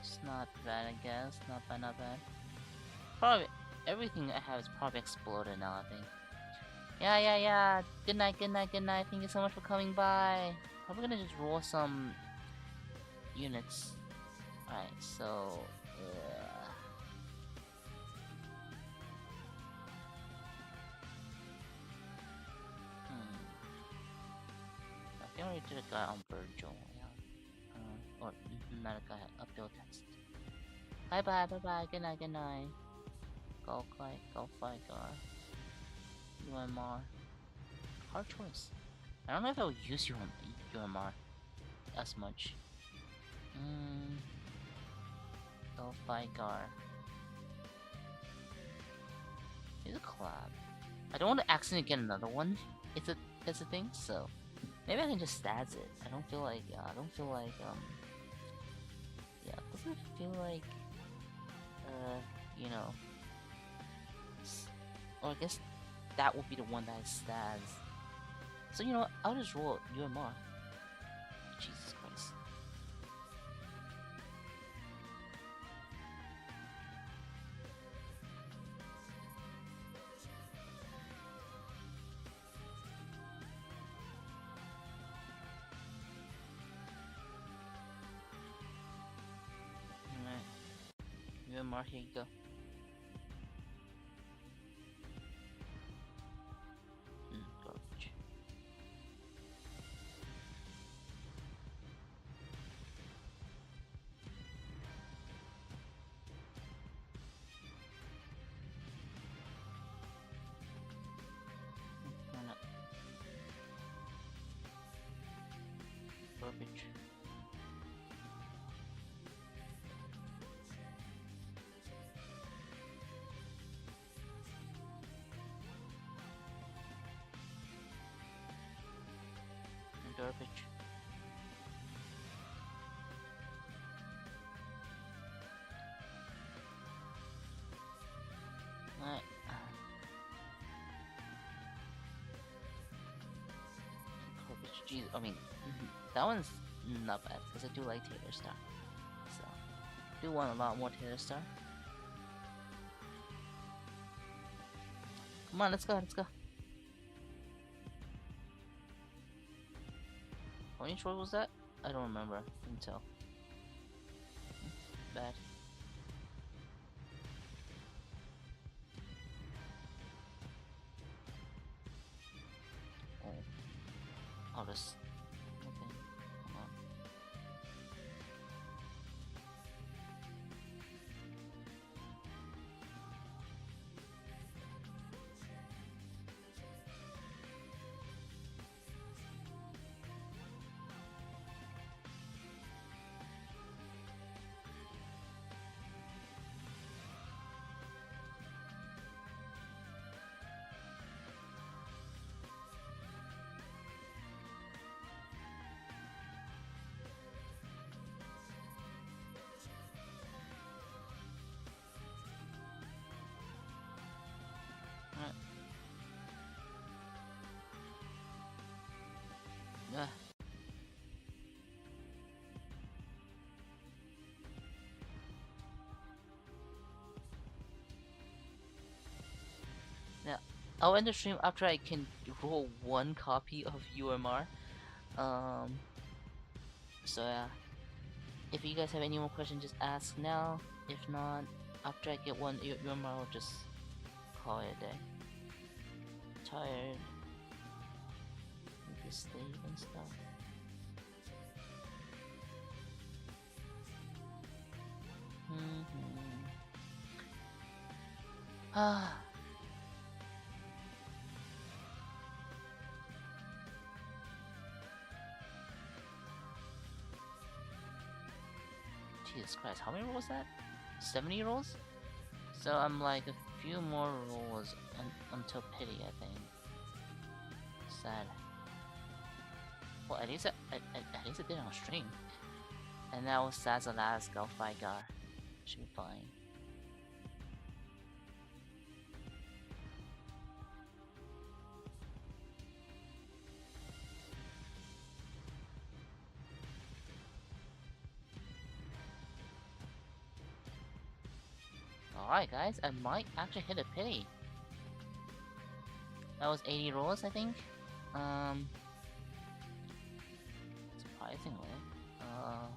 It's not bad, I guess. Not bad. Probably everything I have is probably exploded now, I think. Yeah. Good night. Thank you so much for coming by. Probably gonna just roll some units. Alright, so I think I already did a guy on Virgil, yeah. Or not a guy, a build test. Bye, good night. Go fight, UMR. Hard choice. I don't know if I would use UMR as much. Go fight Gar. Here's a collab. I don't want to accidentally get another one. It's a thing, so maybe I can just stats it. I don't feel like yeah, it doesn't feel like you know, or I guess that would be the one that has stats. So you know what, I'll just roll UMR. Jesus Christ. UMR, here you go. Garbage. Garbage. Garbage. Alright. Jeez, I mean, that one's not bad because I do like Taylor Star. So, I do want a lot more Taylor Star. Come on, let's go, let's go. How many trolls was that? I don't remember. Couldn't tell. Bad. Oh. I'll just... Okay. Come on. Yeah. Yeah. I'll end the stream after I can roll one copy of UMR. So yeah. If you guys have any more questions, just ask now. If not, after I get one UMR, I'll just call it a day. Tired. Need to sleep and stuff. Ah. Jesus Christ, how many rolls was that? 70 rolls? So I'm like a few more rolls until pity, I think. Sad. Well, at least I did it on stream. And that was Sad's last Galfigar. Should be fine. Alright guys, I might actually hit a pity. That was 80 rolls, I think. Surprisingly. Wow.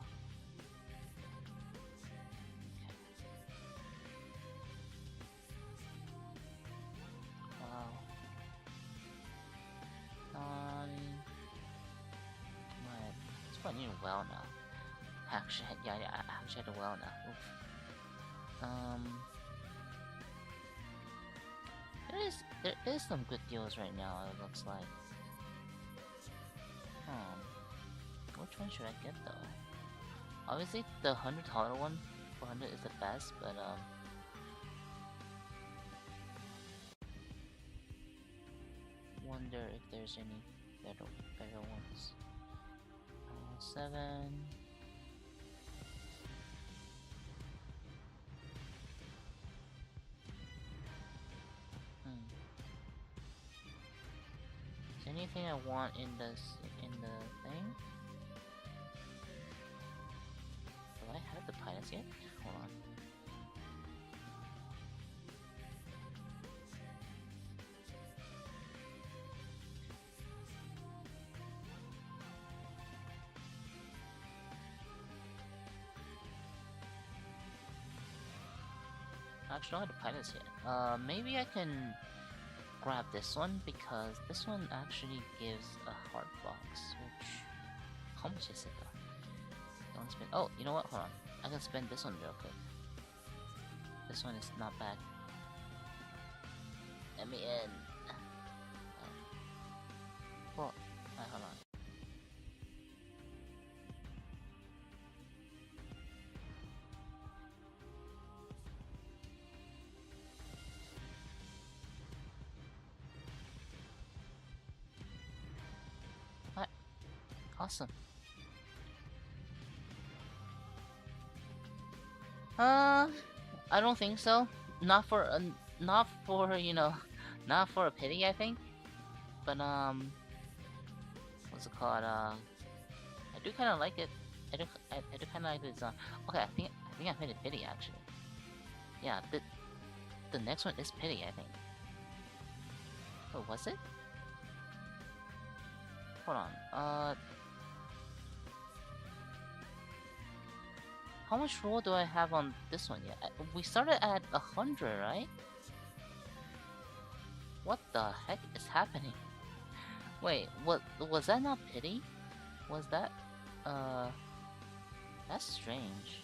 It's putting in well now. Actually, yeah, I actually had a well now. Oof. There is some good deals right now, it looks like. Which one should I get though? Obviously the $100 one, 400 is the best, but wonder if there's any better ones. 7. Is there anything I want in the thing? Do I have the pilots yet? Hold on. Actually, I don't have the pilots yet. Maybe I can grab this one because this one actually gives a heart box, which... How much is it though? Don't spend... Oh, you know what? Hold on. I can spend this one real quick. This one is not bad. Let me in. Well, hold on. What? Awesome. I don't think so. Not for you know, not for a pity, I think. But what's it called? I do kind of like it. I do kind of like the design. Okay, I think I made it pity actually. Yeah, the next one is pity, I think. Oh, was it? Hold on. How much roll do I have on this one yet? We started at 100, right? What the heck is happening? Wait, what was that not pity? Was that that's strange.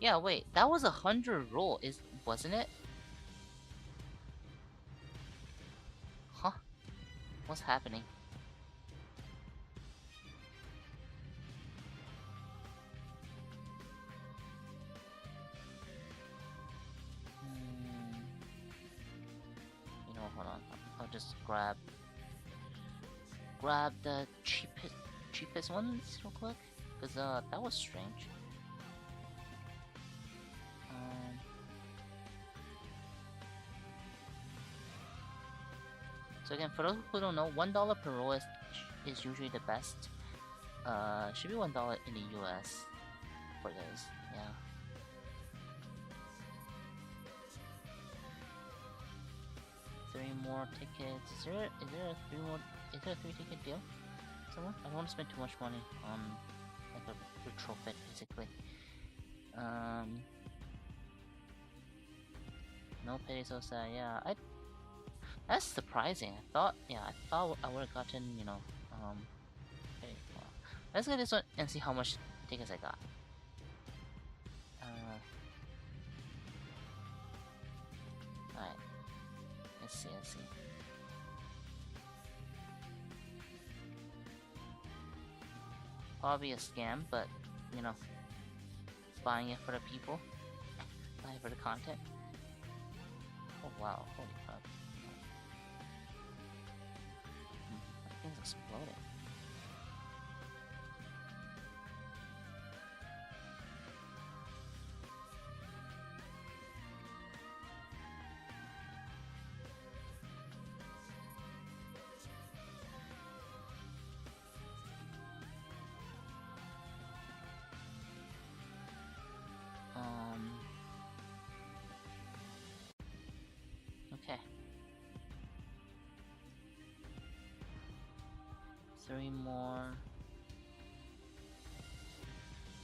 Yeah, wait, that was 100 roll, wasn't it? Huh? What's happening? You know, hold on. I'll just grab the cheapest ones real quick, cause that was strange. So again, for those who don't know, $1 per roll is usually the best. Should be $1 in the US for this, yeah. Three more tickets. Is there a three ticket deal? Someone? I don't want to spend too much money on like a retrofit basically. No pity, so sad. Yeah, that's surprising. I thought I would have gotten, you know, okay, well, let's get this one and see how much tickets I got. Alright. Let's see. Probably a scam, but, you know, buying it for the people. Buying it for the content. Oh wow, holy crap. That thing's exploding. Okay. 3 more.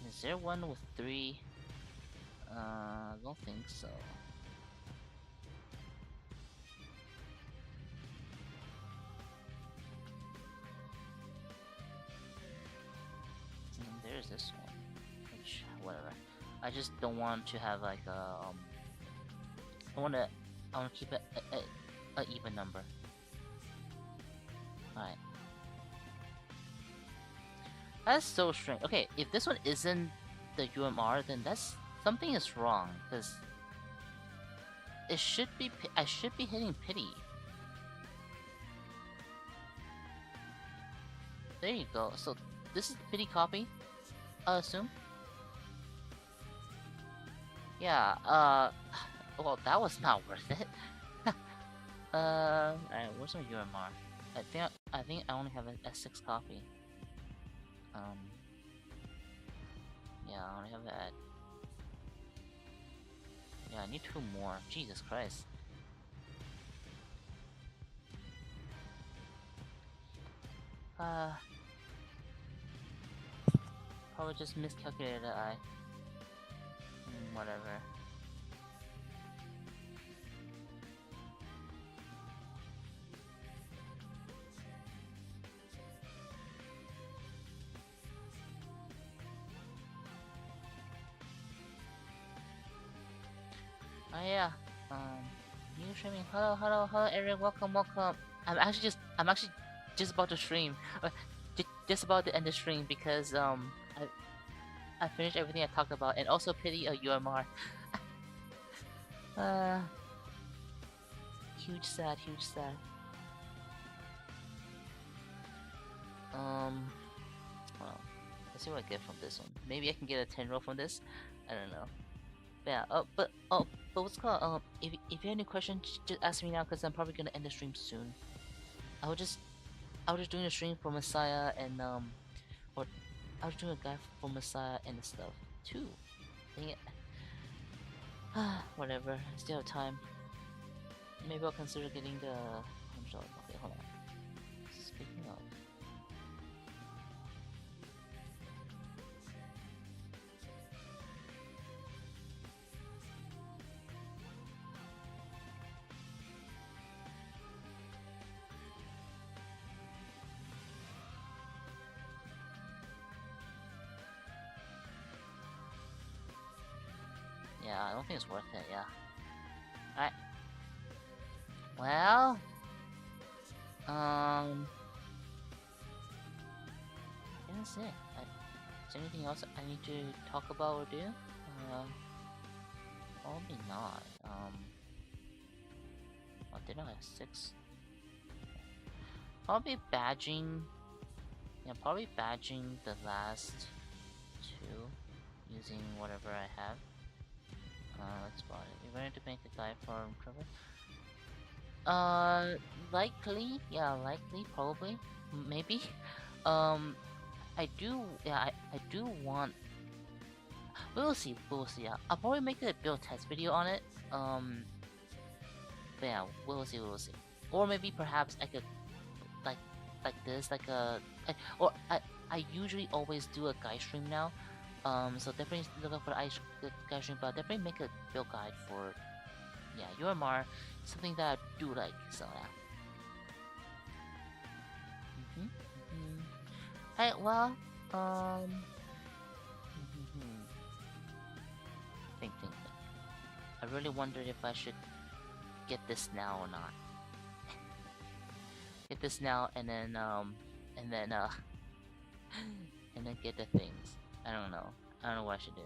Is there one with 3? I don't think so. And there's this one. Which, whatever. I just don't want to have like a I want to keep it a even number. Alright. That's so strange. Okay, if this one isn't the UMR, then something is wrong, because it should be I should be hitting pity. There you go. So this is the pity copy, I assume. Yeah. Well, that was not worth it. Alright, where's my UMR? I think I only have a S6 copy. Yeah, I only have that. Yeah, I need 2 more. Jesus Christ. Probably just miscalculated the whatever. Oh yeah. New streaming. Hello everyone. Welcome. I'm actually just about to stream. Just about to end the stream because I finished everything I talked about, and also pity a UMR. Huge sad. Well, let's see what I get from this one. Maybe I can get a 10 roll from this. I don't know. Yeah. But what's called? If you have any questions, just ask me now, because I'm probably gonna end the stream soon. I was just I was just doing a stream for Messiah and or I was doing a guide for Messiah and the stuff too. Dang it. Whatever. I still have time. Maybe I'll consider getting the. I'm sorry. Okay, hold on. Speaking of. Yeah, I don't think it's worth it. Yeah. All right. Well. Yeah, that's it. Is there anything else I need to talk about or do? Probably not. Oh, did I have 6? Probably badging. Yeah, probably badging the last 2 using whatever I have. Let's spot it. We're going to make a guide for Trevor. Likely. Yeah, likely. Probably. Maybe. I do. Yeah, I do want. We'll see. We'll see. Yeah, I'll probably make a build test video on it. But yeah, we'll see. We'll see. Or maybe perhaps I could like this, like a. I usually always do a guide stream now. So definitely look out for the guide stream, but definitely make a build guide for yeah UMR, something that I do like. So yeah. Hey, well, think. I really wondered if I should get this now or not. Get this now and then and then get the things. I don't know. I don't know what I should do.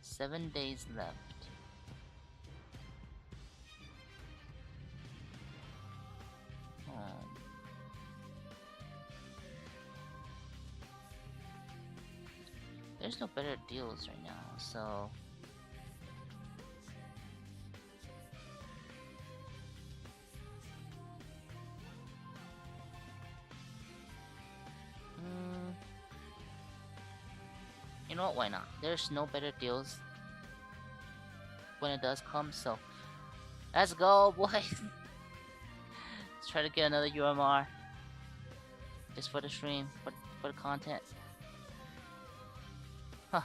7 days left. There's no better deals right now, so you know what, why not? There's no better deals when it does come, so let's go, boys. Let's try to get another UMR. Just for the stream, for the content. Huh.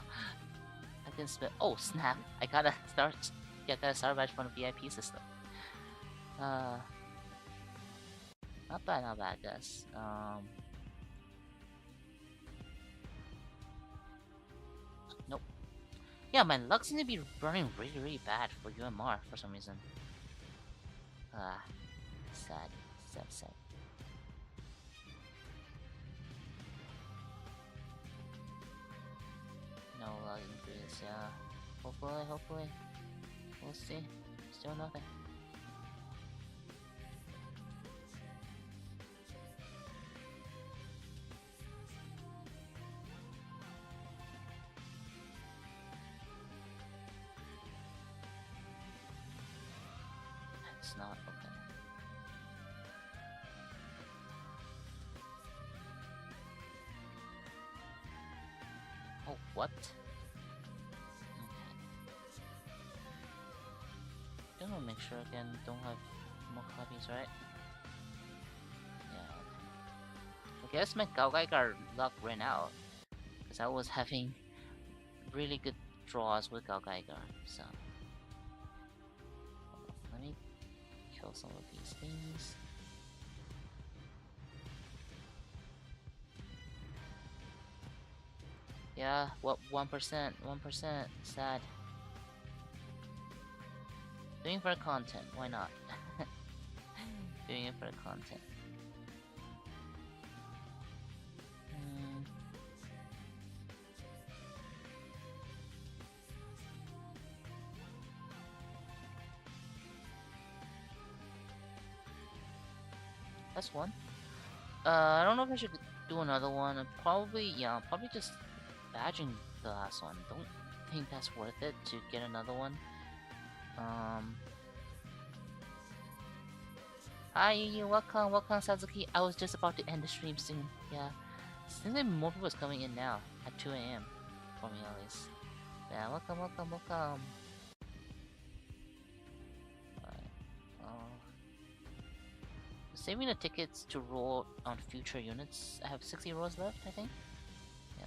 I can spit. Oh, snap. I gotta start. Yeah, I gotta start badge from the VIP system. Not bad, guys. Nope. Yeah, my luck seems to be running really bad for UMR for some reason. Sad. No luck increase, yeah. Hopefully. We'll see. Still nothing. It's not okay. Oh, what? Okay. Gonna make sure again, don't have more copies, right? Yeah. I guess my Gaogai luck ran out. Because I was having really good draws with Gaogai, so. Let me kill some of these things. Yeah, what 1%? 1%. Sad. Doing for the content, why not? Doing it for the content. That's one. I don't know if I should do another one. And probably, yeah, probably just badging the last one. Don't think that's worth it to get another one. Hi, Yu, welcome, welcome, Satsuki. I was just about to end the stream soon. Yeah, seems like more people is coming in now at 2 a.m. for me at least. Yeah, welcome, welcome, welcome. Alright, saving the tickets to roll on future units. I have 60 rolls left, I think. Yeah.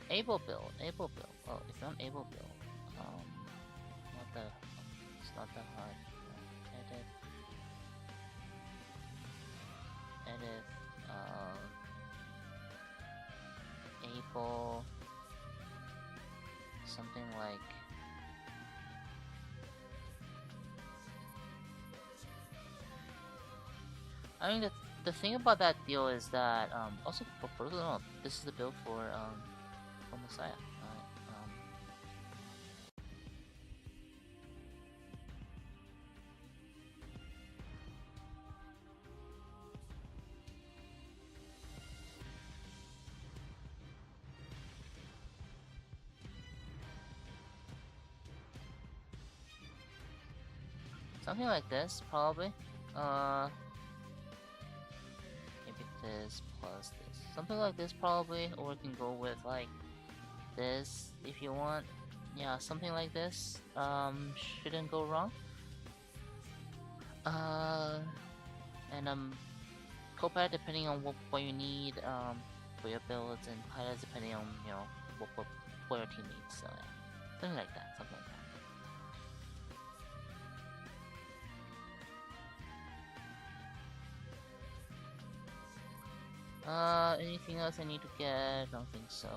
Able build, able build. Oh, if you're on able build, it's not that hard. Edit, edit, able, something like. I mean, the thing about that deal is that also for personal, this is the build for Messiah. Something like this, probably. Maybe this plus this. Something like this, probably. Or we can go with, like, this, if you want. Yeah, something like this. Shouldn't go wrong. And, Copad depending on what you need, for your builds, and Pythia depending on, you know, what your team needs. So, yeah. Something like that, something like that. Anything else I need to get? Don't think so.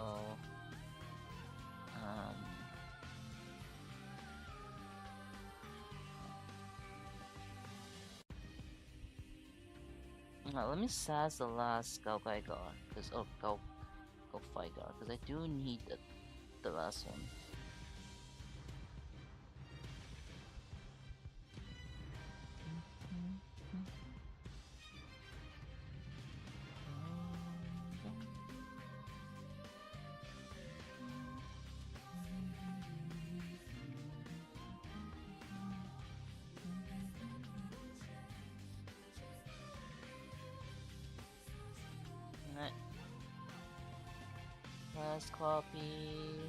Let me sass the last Go Gygar, cause Go Figar, cause I do need the last one. Last copy.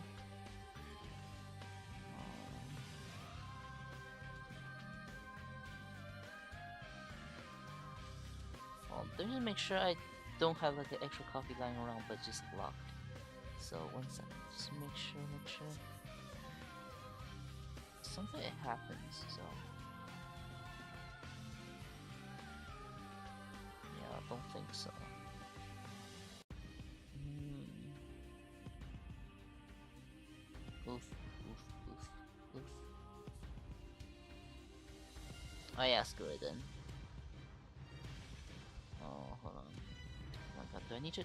Let me make sure I don't have like an extra copy lying around, but just locked. So 1 second, just make sure. Something happens, so yeah, I don't think so. Oof. I asked her then. Oh, hold on. Oh my god, do I need to?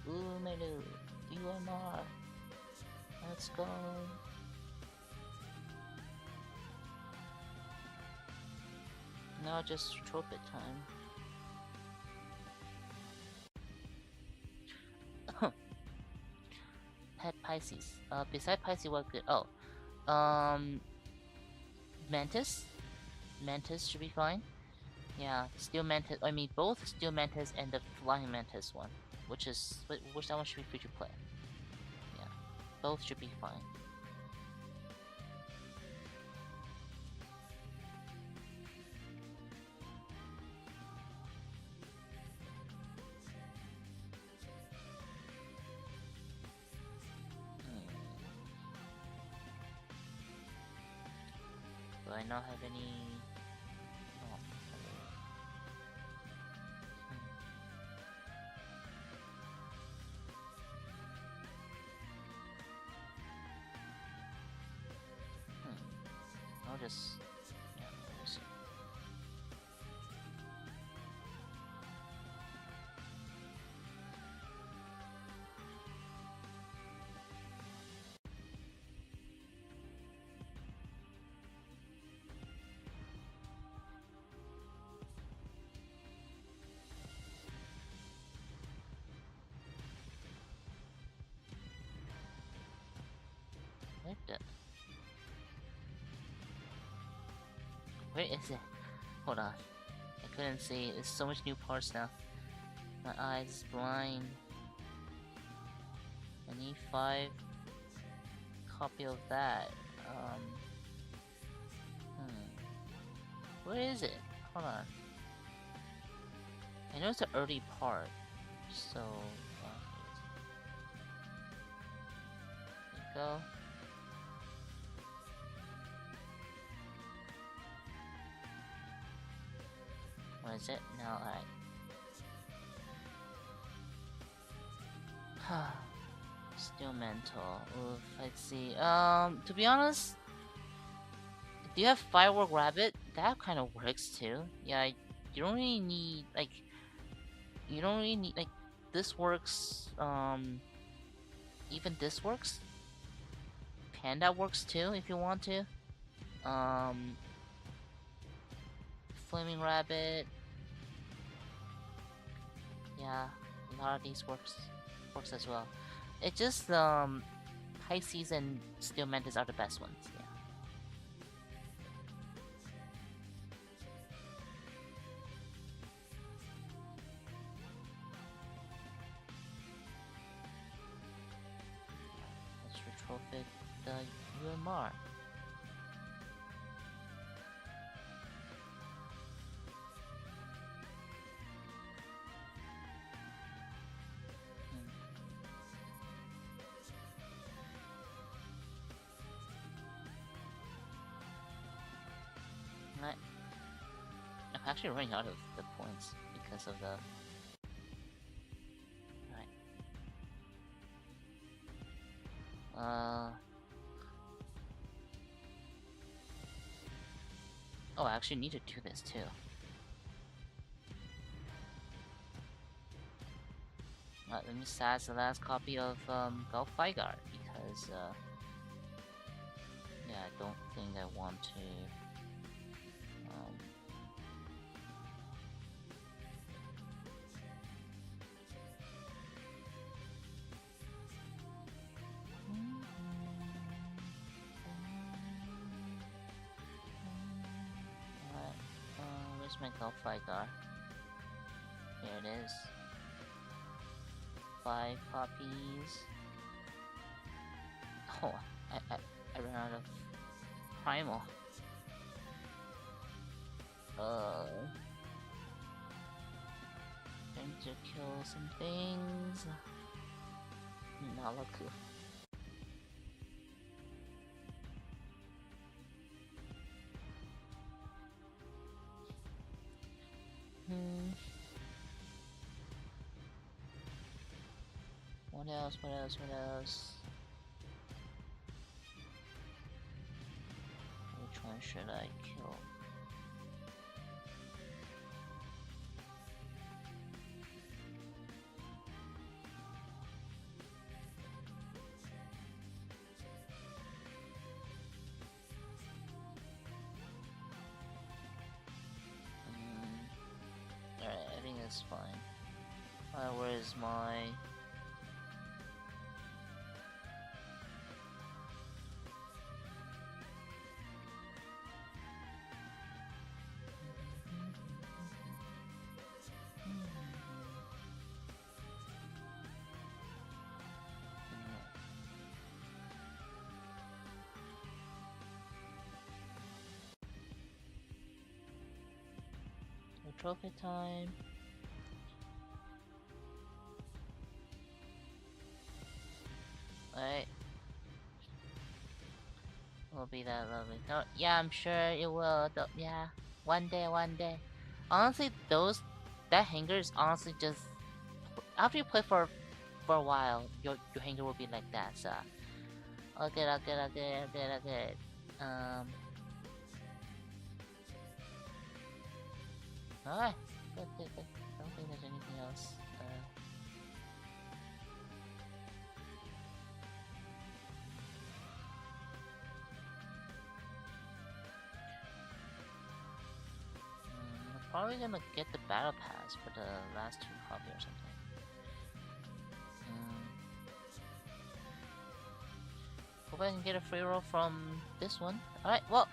Umeru, UMR. Let's go. Now just trumpet time. Pet Pisces. Beside Pisces, what good? Oh, Mantis. Mantis should be fine. Yeah, Steel Mantis. I mean, both Steel Mantis and the Flying Mantis one, which that one should be free to play. Yeah. Both should be fine. Do I not have any? Oh. I'll just, yeah, we'll see. What the? Where is it? Hold on. I couldn't see. There's so much new parts now. My eyes is blind. I need 5 copy of that. Where is it? Hold on. I know it's an early part, so there you go. What is it? No, alright. Still mental. Oof, let's see. To be honest, do you have Firework Rabbit? That kind of works too. Yeah, you don't really need, like, this works, even this works. Panda works too, if you want to. Flaming Rabbit. Yeah, a lot of these works as well. It just, Pisces and Steel Mantis are the best ones, yeah. Let's retrofit the UMR. I'm actually running out of the points because of the... Alright. Oh, I actually need to do this too. Let me sass the last copy of Golf Figart because yeah, I don't think I want to where's my Golf Figart? Here it is. 5 copies. Oh, I ran out of Primal. Trying to kill some things. Nalaku. What else? What else? What else? Which one should I kill? Alright, I think that's fine. Where is my... trophy time. Alright. Will be that lovely. No, yeah, I'm sure it will. Yeah, one day, one day. Honestly, that hanger is honestly just after you play for a while, your hanger will be like that. So, okay, okay, okay, okay, okay. Alright, good, good, good. I don't think there's anything else. I'm probably gonna get the battle pass for the last 2 copy or something. Hope I can get a free roll from this one. Alright, well,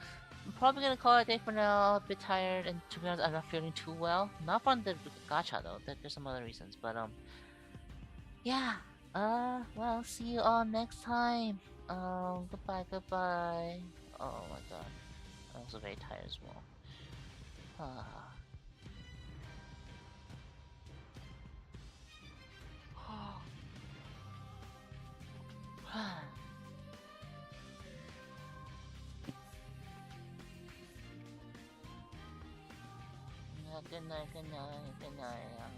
I'm probably gonna call it a day for now. A bit tired, and to be honest, I'm not feeling too well. Not from the gacha though. There's some other reasons, but yeah. Well, see you all next time. Goodbye, goodbye. Oh my god, I'm also very tired as well. Good night, good night, good night.